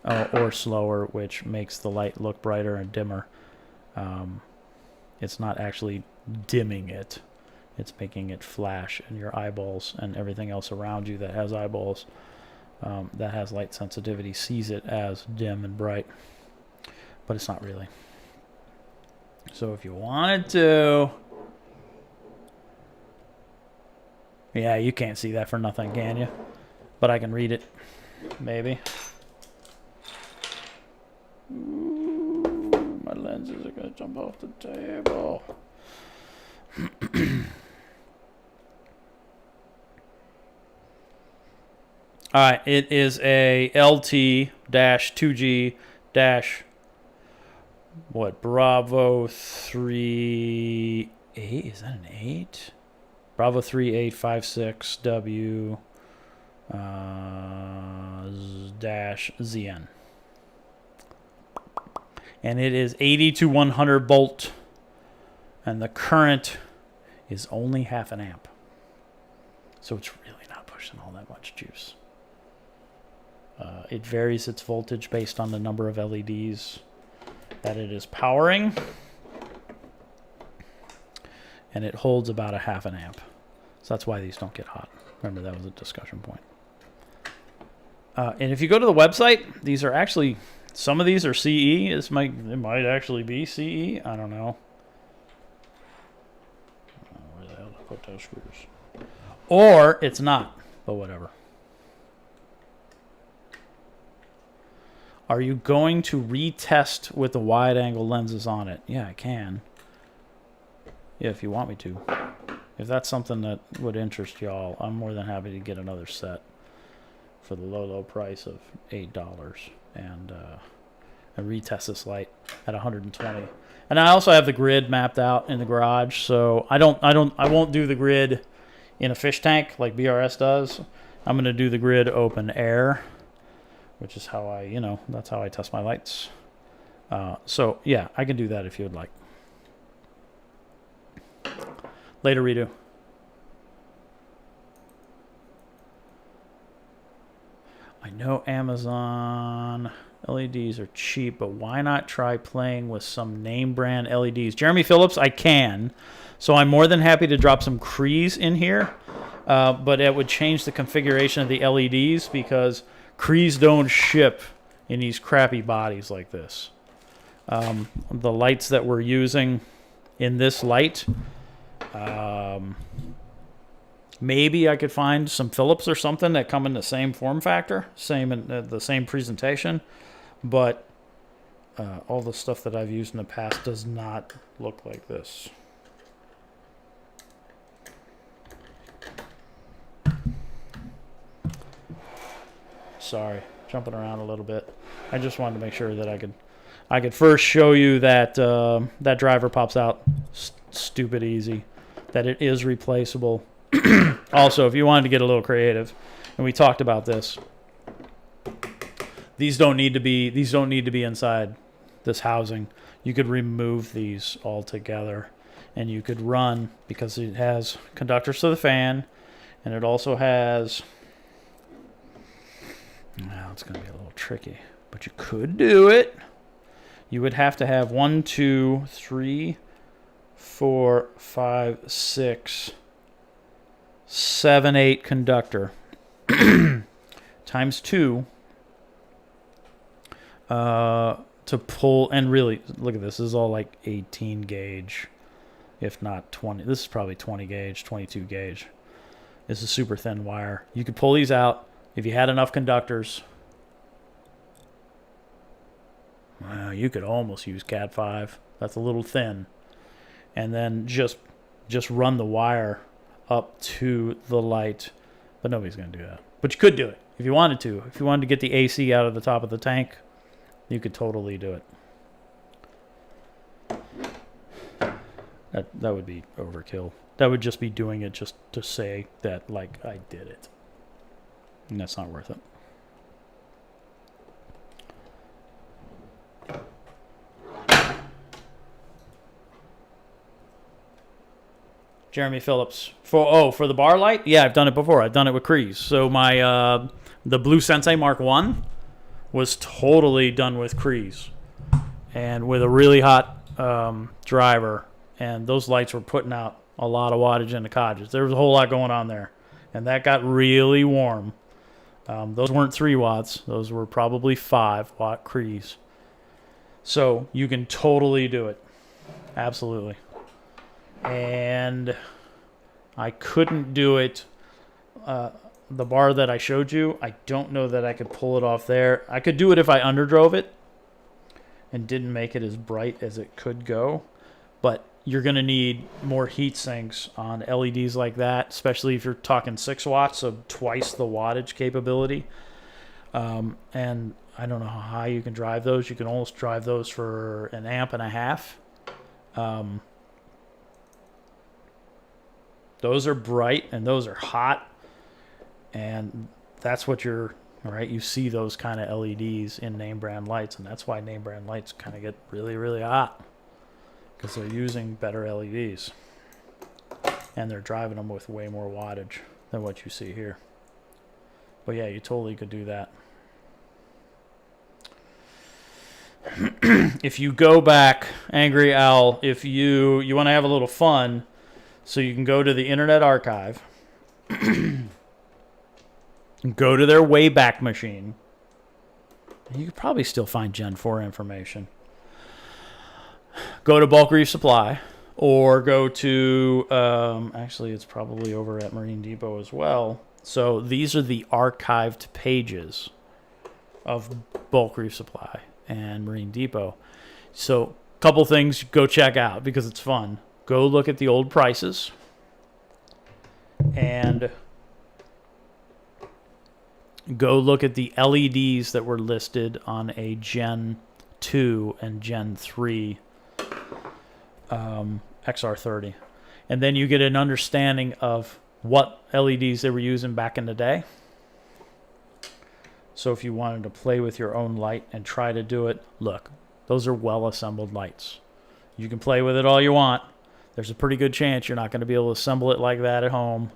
or slower, which makes the light look brighter and dimmer. It's not actually dimming it. It's making it flash in your eyeballs, and everything else around you that has eyeballs, that has light sensitivity, sees it as dim and bright. But it's not really. So if you wanted to... Yeah, you can't see that for nothing, can you? But I can read it. Maybe. Ooh, my lenses are going to jump off the table. Alright, it is a LT-2G- what, Bravo 3... 8? Is that an 8? Bravo 3856W dash ZN. And it is 80 to 100 volt. And the current is only half an amp. So it's really not pushing all that much juice. It varies its voltage based on the number of LEDs that it is powering. And it holds about a half an amp. So that's why these don't get hot. Remember, that was a discussion point. And if you go to the website, these are actually, some of these are CE. It might actually be CE. I don't know. Where the hell did I put those screws? Or it's not, but whatever. Are you going to retest with the wide angle lenses on it? Yeah, I can. Yeah, if you want me to. If that's something that would interest y'all, I'm more than happy to get another set for the low, low price of $8 and retest this light at 120. And I also have the grid mapped out in the garage, so I won't do the grid in a fish tank like BRS does. I'm going to do the grid open air, which is how I, that's how I test my lights. So yeah, I can do that if you would like. Later, redo. I know Amazon LEDs are cheap, but why not try playing with some name brand LEDs? Jeremy Phillips, I can. So I'm more than happy to drop some Crees in here, but it would change the configuration of the LEDs because Crees don't ship in these crappy bodies like this. The lights that we're using in this light, maybe I could find some Philips or something that come in the same form factor, the same presentation, but all the stuff that I've used in the past does not look like this. Sorry, jumping around a little bit. I just wanted to make sure that I could first show you that that driver pops out stupid easy, that it is replaceable. Also, if you wanted to get a little creative, and we talked about this. These don't need to be inside this housing. You could remove these altogether, and you could run, because it has conductors to the fan, and it also has, now it's going to be a little tricky, but you could do it. You would have to have 1, 2, 3, 4, 5, 6, 7, 8 conductor times 2 to pull. And really, look at this. This is all like 18 gauge, if not 20. This is probably 20 gauge, 22 gauge. This is super thin wire. You could pull these out if you had enough conductors. You could almost use Cat 5. That's a little thin. And then just run the wire up to the light. But nobody's going to do that. But you could do it if you wanted to. If you wanted to get the AC out of the top of the tank, you could totally do it. That would be overkill. That would just be doing it just to say that, like, I did it. And that's not worth it. Jeremy Phillips. For the bar light? Yeah, I've done it before. I've done it with Crees. So my the Blue Sensei Mark 1 was totally done with Crees. And with a really hot driver. And those lights were putting out a lot of wattage in the cottages. There was a whole lot going on there. And that got really warm. Those weren't 3 watts. Those were probably 5 watt Crees. So you can totally do it. Absolutely. And I couldn't do it. The bar that I showed you, I don't know that I could pull it off there. I could do it if I underdrove it and didn't make it as bright as it could go. But you're going to need more heat sinks on LEDs like that, especially if you're talking 6 watts, so twice the wattage capability. And I don't know how high you can drive those. You can almost drive those for 1.5 amps. Those are bright and those are hot, and that's what you're, all right, you see those kind of LEDs in name brand lights, and that's why name brand lights kind of get really, really hot, because they're using better LEDs, and they're driving them with way more wattage than what you see here. But yeah, you totally could do that. If you go back, Angry Owl, if you want to have a little fun, so you can go to the Internet Archive, go to their Wayback Machine. You could probably still find Gen 4 information. Go to Bulk Reef Supply, or go to, actually it's probably over at Marine Depot as well. So these are the archived pages of Bulk Reef Supply and Marine Depot. So a couple things go check out because it's fun. Go look at the old prices and go look at the LEDs that were listed on a Gen 2 and Gen 3 XR30. And then you get an understanding of what LEDs they were using back in the day. So if you wanted to play with your own light and try to do it, look, those are well-assembled lights. You can play with it all you want. There's a pretty good chance you're not going to be able to assemble it like that at home.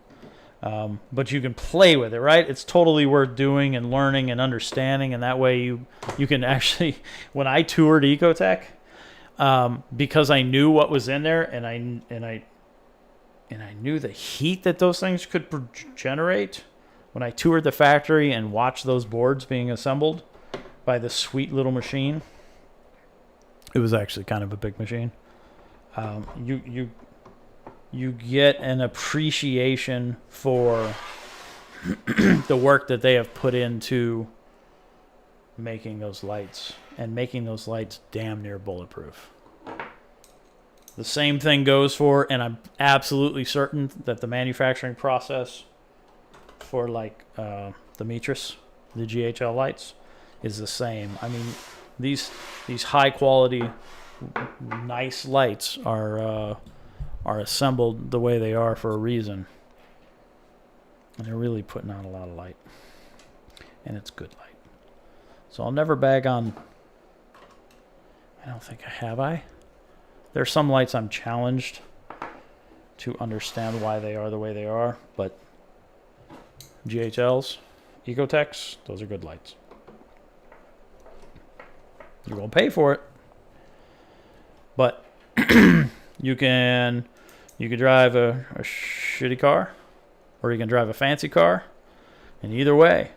But you can play with it, right? It's totally worth doing and learning and understanding. And that way you can actually, when I toured Ecotech, because I knew what was in there and I knew the heat that those things could generate, when I toured the factory and watched those boards being assembled by this sweet little machine, it was actually kind of a big machine. You get an appreciation for the work that they have put into making those lights and making those lights damn near bulletproof. The same thing goes for, and I'm absolutely certain that the manufacturing process for like the Mitras, the GHL lights, is the same. I mean, these high quality, nice lights are assembled the way they are for a reason. And they're really putting out a lot of light. And it's good light. So I'll never bag on... I don't think I have, There's some lights I'm challenged to understand why they are the way they are. But GHLs, Ecotechs, those are good lights. You're going to pay for it. But you can drive a shitty car, or you can drive a fancy car, and either way,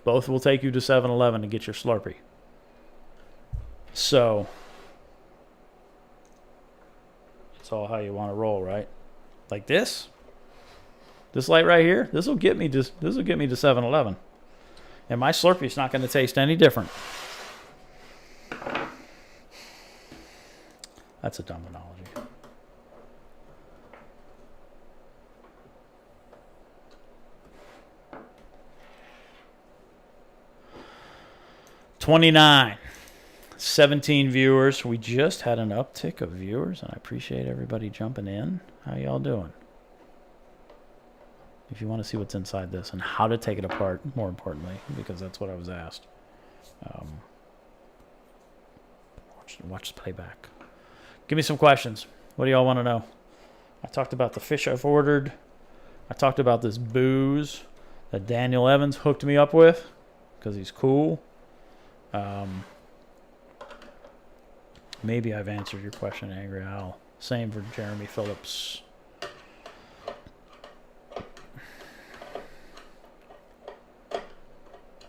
both will take you to 7-Eleven to get your Slurpee. So it's all how you want to roll, right? Like this light right here, this will get me to 7-Eleven, and my Slurpee's not going to taste any different. That's a dumb analogy. $29, 17 viewers. We just had an uptick of viewers, and I appreciate everybody jumping in. How y'all doing? If you want to see what's inside this and how to take it apart, more importantly, because that's what I was asked. Watch the playback. Give me some questions. What do y'all want to know? I talked about the fish I've ordered. I talked about this booze that Daniel Evans hooked me up with because he's cool. Maybe I've answered your question, Angry Owl. Same for Jeremy Phillips.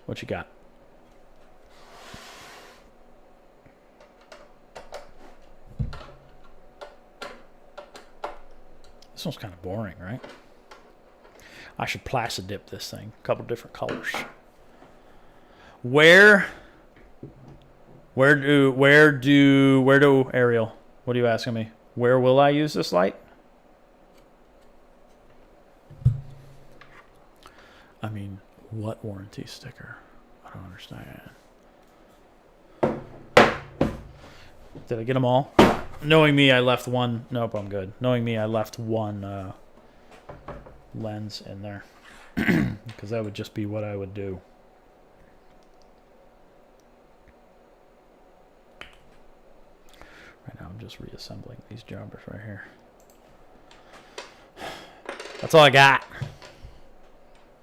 What you got? This one's kind of boring, right? I should plastic dip this thing. A couple different colors. Where do Ariel? What are you asking me? Where will I use this light? I mean, what warranty sticker? I don't understand. Did I get them all? Knowing me, I left one. Nope, I'm good. Knowing me, I left one lens in there because that would just be what I would do. Right now, I'm just reassembling these jobbers right here. That's all I got.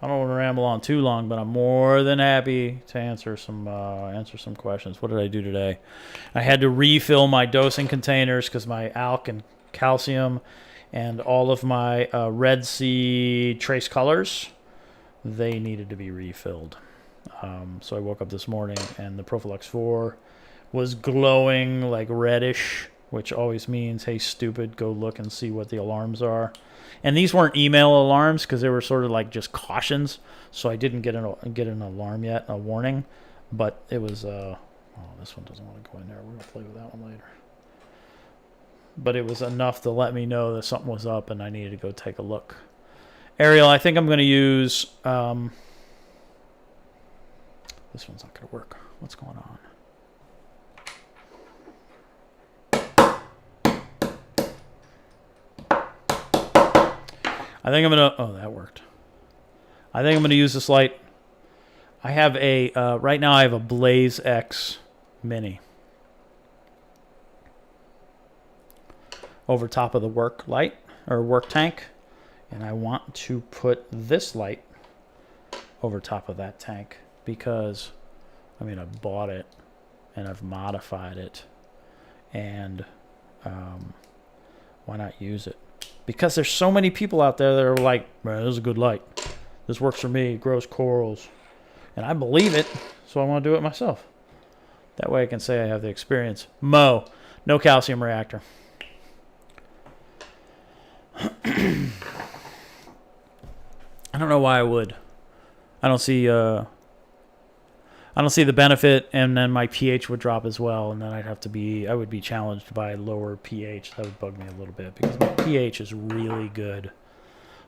I don't want to ramble on too long, but I'm more than happy to answer some questions. What did I do today? I had to refill my dosing containers because my alk and calcium and all of my Red Sea trace colors, they needed to be refilled. So I woke up this morning and the ProfiLux 4 was glowing like reddish, which always means, hey, stupid, go look and see what the alarms are. And these weren't email alarms because they were sort of like just cautions. So I didn't get an alarm yet, a warning. But it was, oh, this one doesn't want to go in there. We're going to play with that one later. But it was enough to let me know that something was up and I needed to go take a look. Ariel, I think I'm going to use, this one's not going to work. What's going on? I think I'm going to... Oh, that worked. I think I'm going to use this light. I have a... right now I have a Blaze X Mini over top of the work light, or work tank. And I want to put this light over top of that tank because, I mean, I bought it and I've modified it. And why not use it? Because there's so many people out there that are like, man, this is a good light. This works for me. It grows corals. And I believe it, so I want to do it myself. That way I can say I have the experience. Mo, no calcium reactor. I don't know why I would. I don't see the benefit, and then my pH would drop as well, and then I would be challenged by lower pH. That would bug me a little bit because my pH is really good.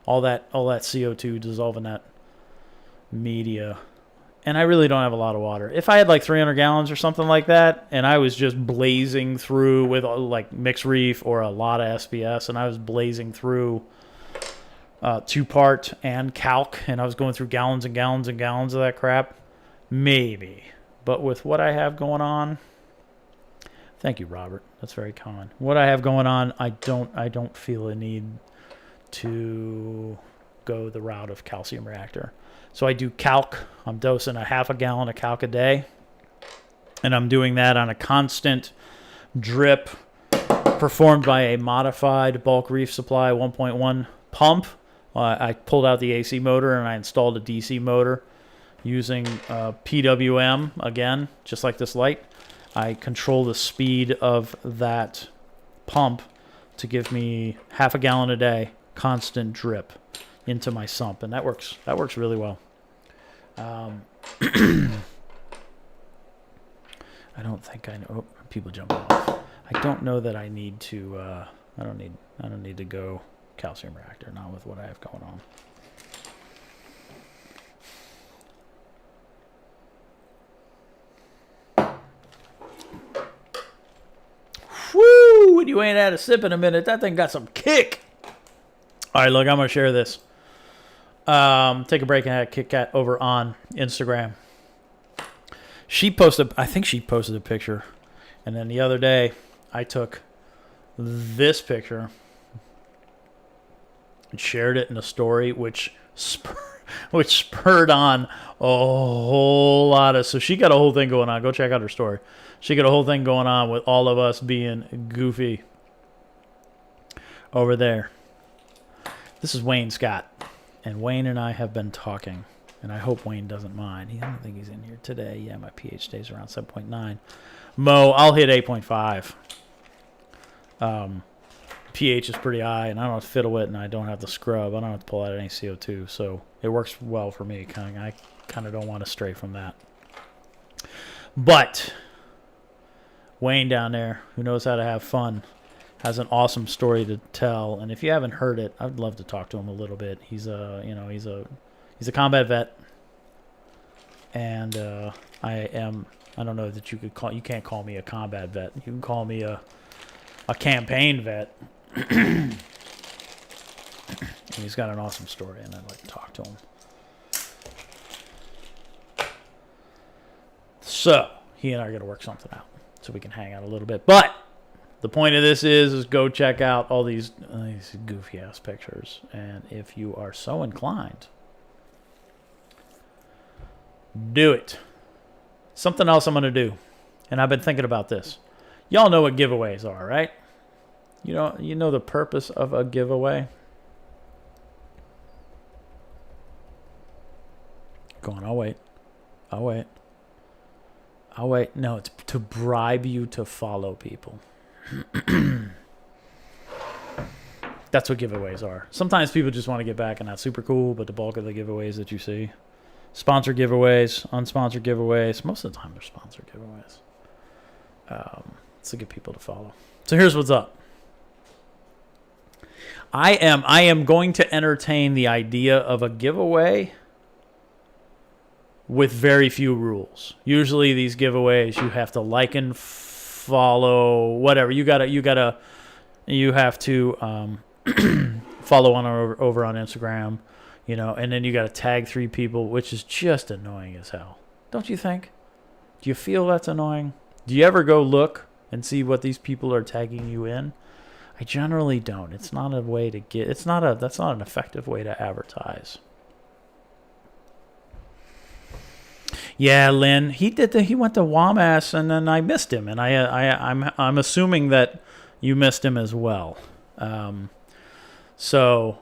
All that CO2 dissolving that media, and I really don't have a lot of water. If I had like 300 gallons or something like that, and I was just blazing through with like mixed reef or a lot of SPS, and I was blazing through 2-part and calc, and I was going through gallons and gallons and gallons of that crap, maybe. But with what I have going on, thank you, Robert. That's very kind. What I have going on, I don't feel a need to go the route of calcium reactor. So I do calc. I'm dosing a half a gallon of calc a day, and I'm doing that on a constant drip performed by a modified bulk reef supply 1.1 pump. I pulled out the AC motor and I installed a DC motor using PWM, again, just like this light. I control the speed of that pump to give me half a gallon a day, constant drip into my sump, and that works really well. I don't think I know. Oh, people jumping off. I don't know that I need to. I don't need to go calcium reactor, not with what I have going on. Woo! You ain't had a sip in a minute. That thing got some kick. All right, look, I'm gonna share this. Take a break and have a Kit Kat over on Instagram. I think she posted a picture, and then the other day I took this picture and shared it in a story, which spurred on a whole lot of. So she got a whole thing going on. Go check out her story. She got a whole thing going on with all of us being goofy over there. This is Wayne Scott, and Wayne and I have been talking, and I hope Wayne doesn't mind. I don't think he's in here today. Yeah, my pH stays around 7.9. Mo, I'll hit 8.5. pH is pretty high, and I don't have to fiddle it, and I don't have to scrub. I don't have to pull out any CO2, so it works well for me. I kind of don't want to stray from that. But Wayne down there, who knows how to have fun, has an awesome story to tell, and if you haven't heard it, I'd love to talk to him a little bit. He's a combat vet, and I don't know that you can't call me a combat vet. You can call me a campaign vet. And he's got an awesome story, and I'd like to talk to him. So he and I are going to work something out so we can hang out a little bit. But the point of this is go check out all these goofy ass pictures, and if you are so inclined, do it. Something else I'm going to do, and I've been thinking about this. Y'all know what giveaways are, right? You know the purpose of a giveaway? Go on, I'll wait. No, it's to bribe you to follow people. That's what giveaways are. Sometimes people just want to get back, and that's super cool, but the bulk of the giveaways that you see, sponsored giveaways, unsponsored giveaways, most of the time they're sponsored giveaways. It's to get people to follow. So here's what's up. I am going to entertain the idea of a giveaway with very few rules. Usually these giveaways you have to like and follow, whatever. You have to follow over on Instagram, and then you got to tag 3 people, which is just annoying as hell. Don't you think? Do you feel that's annoying? Do you ever go look and see what these people are tagging you in? I generally don't. It's not a way to get. That's not an effective way to advertise. Yeah, Lynn, he went to WAMAS, and then I missed him, and I'm assuming that you missed him as well. So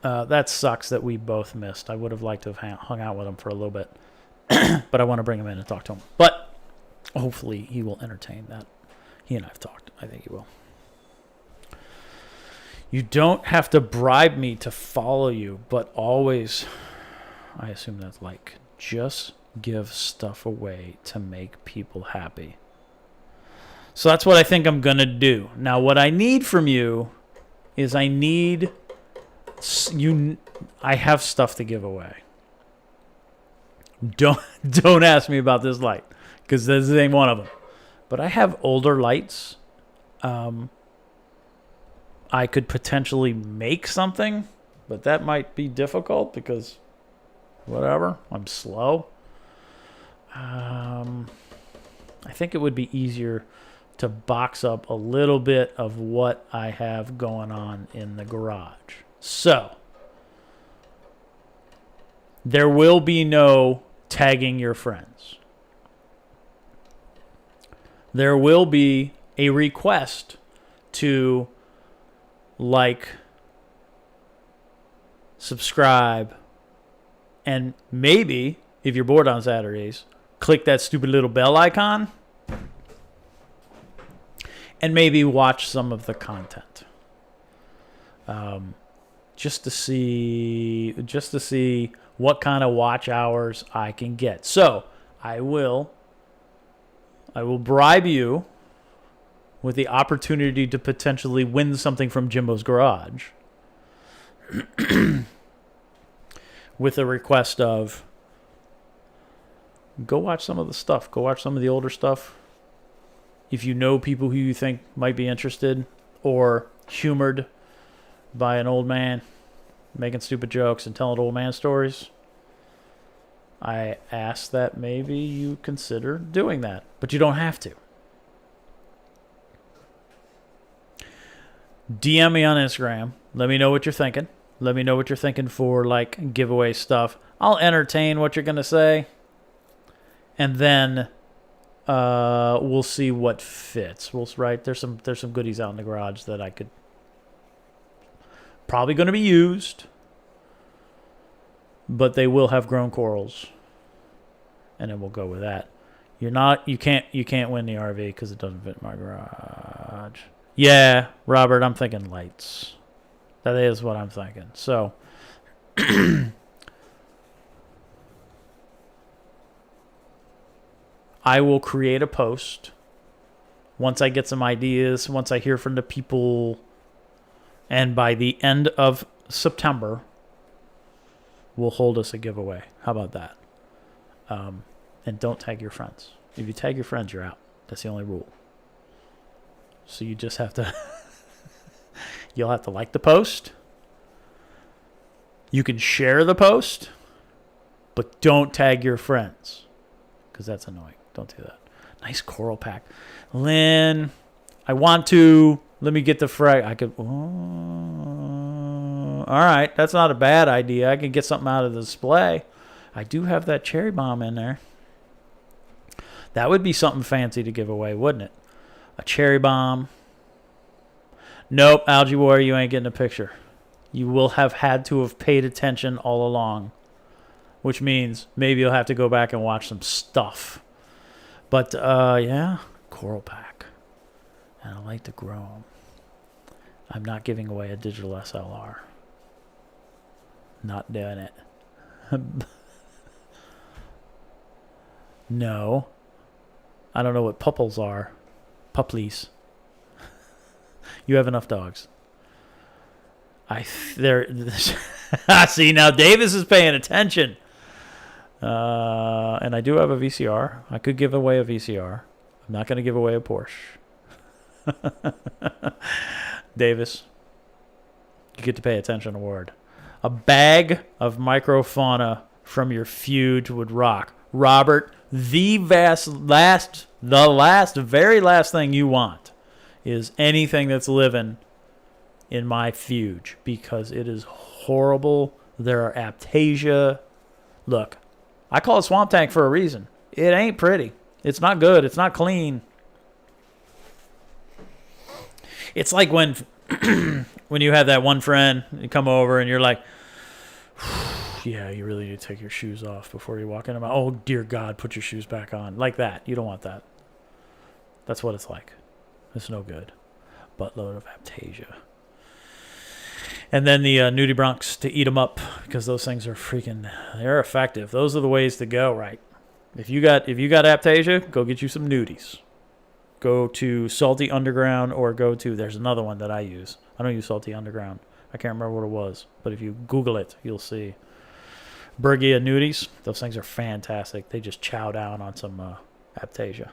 that sucks that we both missed. I would have liked to have hung out with him for a little bit, but I want to bring him in and talk to him. But hopefully he will entertain that. He and I have talked. I think he will. You don't have to bribe me to follow you, but always, I assume that's like, just give stuff away to make people happy. So that's what I think I'm going to do. Now, what I need from you is I have stuff to give away. Don't ask me about this light, because this ain't one of them. But I have older lights. I could potentially make something but that might be difficult because whatever, I'm slow. I think it would be easier to box up a little bit of what I have going on in the garage. So, there will be no tagging your friends. There will be a request to like, subscribe, and maybe, if you're bored on Saturdays, click that stupid little bell icon and maybe watch some of the content. Just to see what kind of watch hours I can get. So I will bribe you with the opportunity to potentially win something from Jimbo's Garage with a request of go watch some of the stuff. Go watch some of the older stuff. If you know people who you think might be interested or humored by an old man making stupid jokes and telling old man stories, I ask that maybe you consider doing that. But you don't have to. DM me on Instagram. Let me know what you're thinking. Let me know what you're thinking for like giveaway stuff. I'll entertain what you're going to say. And then we'll see what fits. There's some goodies out in the garage that I could probably going to be used, but they will have grown corals, and then we'll go with that. You can't win the RV because it doesn't fit my garage. Yeah, Robert, I'm thinking lights. That is what I'm thinking. So I will create a post once I get some ideas, once I hear from the people, and by the end of September, we'll hold us a giveaway. How about that? And don't tag your friends. If you tag your friends, you're out. That's the only rule. So you just have to... You'll have to like the post. You can share the post, but don't tag your friends, because that's annoying. Don't do that. Nice coral pack. Lynn, I want to... Let me get the frag. I could... all right, that's not a bad idea. I can get something out of the display. I do have that cherry bomb in there. That would be something fancy to give away, wouldn't it? A cherry bomb. Nope, Algae Warrior, you ain't getting a picture. You will have had to have paid attention all along, which means maybe you'll have to go back and watch some stuff. But, yeah, coral pack. And I like to grow them. I'm not giving away a digital SLR. Not doing it. No. I don't know what pupples are. Pupplies. You have enough dogs. See, now Davis is paying attention. And I do have a VCR. I could give away a VCR. I'm not going to give away a Porsche. Davis, you get to pay attention to a bag of microfauna from your fuge would rock. Robert, the very last thing you want is anything that's living in my fuge, because it is horrible. There are Aptasia. Look, I call it swamp tank for a reason. It ain't pretty. It's not good. It's not clean. It's like when when you have that one friend, you come over and you're like, yeah, you really need to take your shoes off before you walk in. Oh, dear God, put your shoes back on. Like that. You don't want that. That's what it's like. It's no good. Buttload of Aptasia. And then the nudibranchs to eat them up, because those things are they're effective. Those are the ways to go, right? If you got Aptasia, go get you some nudies. Go to Salty Underground, or there's another one that I use. I don't use Salty Underground. I can't remember what it was, but if you Google it, you'll see. Bergia nudies, those things are fantastic. They just chow down on some Aptasia.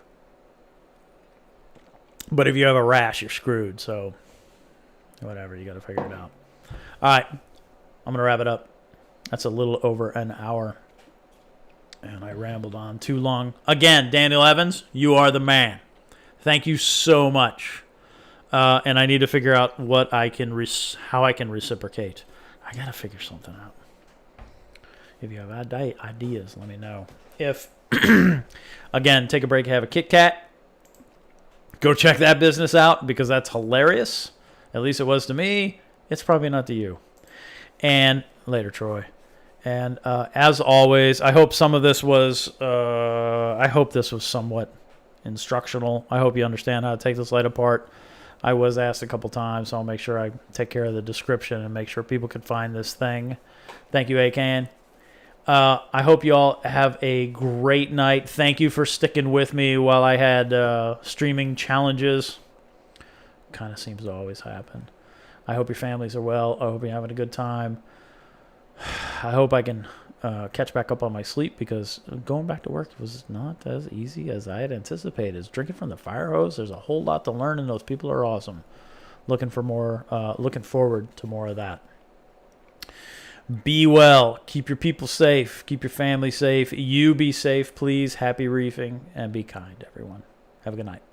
But if you have a rash, you're screwed, so whatever, you got to figure it out. All right. I'm going to wrap it up. That's a little over an hour. And I rambled on too long. Again, Daniel Evans, you are the man. Thank you so much. And I need to figure out what I can how I can reciprocate. I got to figure something out. If you have ideas, let me know. If, again, take a break, have a Kit Kat. Go check that business out because that's hilarious. At least it was to me. It's probably not to you. And later, Troy. And as always, I hope some of this was, I hope this was somewhat instructional. I hope you understand how to take this light apart. I was asked a couple times, so I'll make sure I take care of the description and make sure people can find this thing. Thank you, Akan. I hope you all have a great night. Thank you for sticking with me while I had streaming challenges. Kind of seems to always happen. I hope your families are well. I hope you're having a good time. I hope I can catch back up on my sleep because going back to work was not as easy as I had anticipated. Drinking from the fire hose, there's a whole lot to learn, and those people are awesome. Looking forward to more of that. Be well. Keep your people safe. Keep your family safe. You be safe, please. Happy reefing, and be kind, everyone. Have a good night.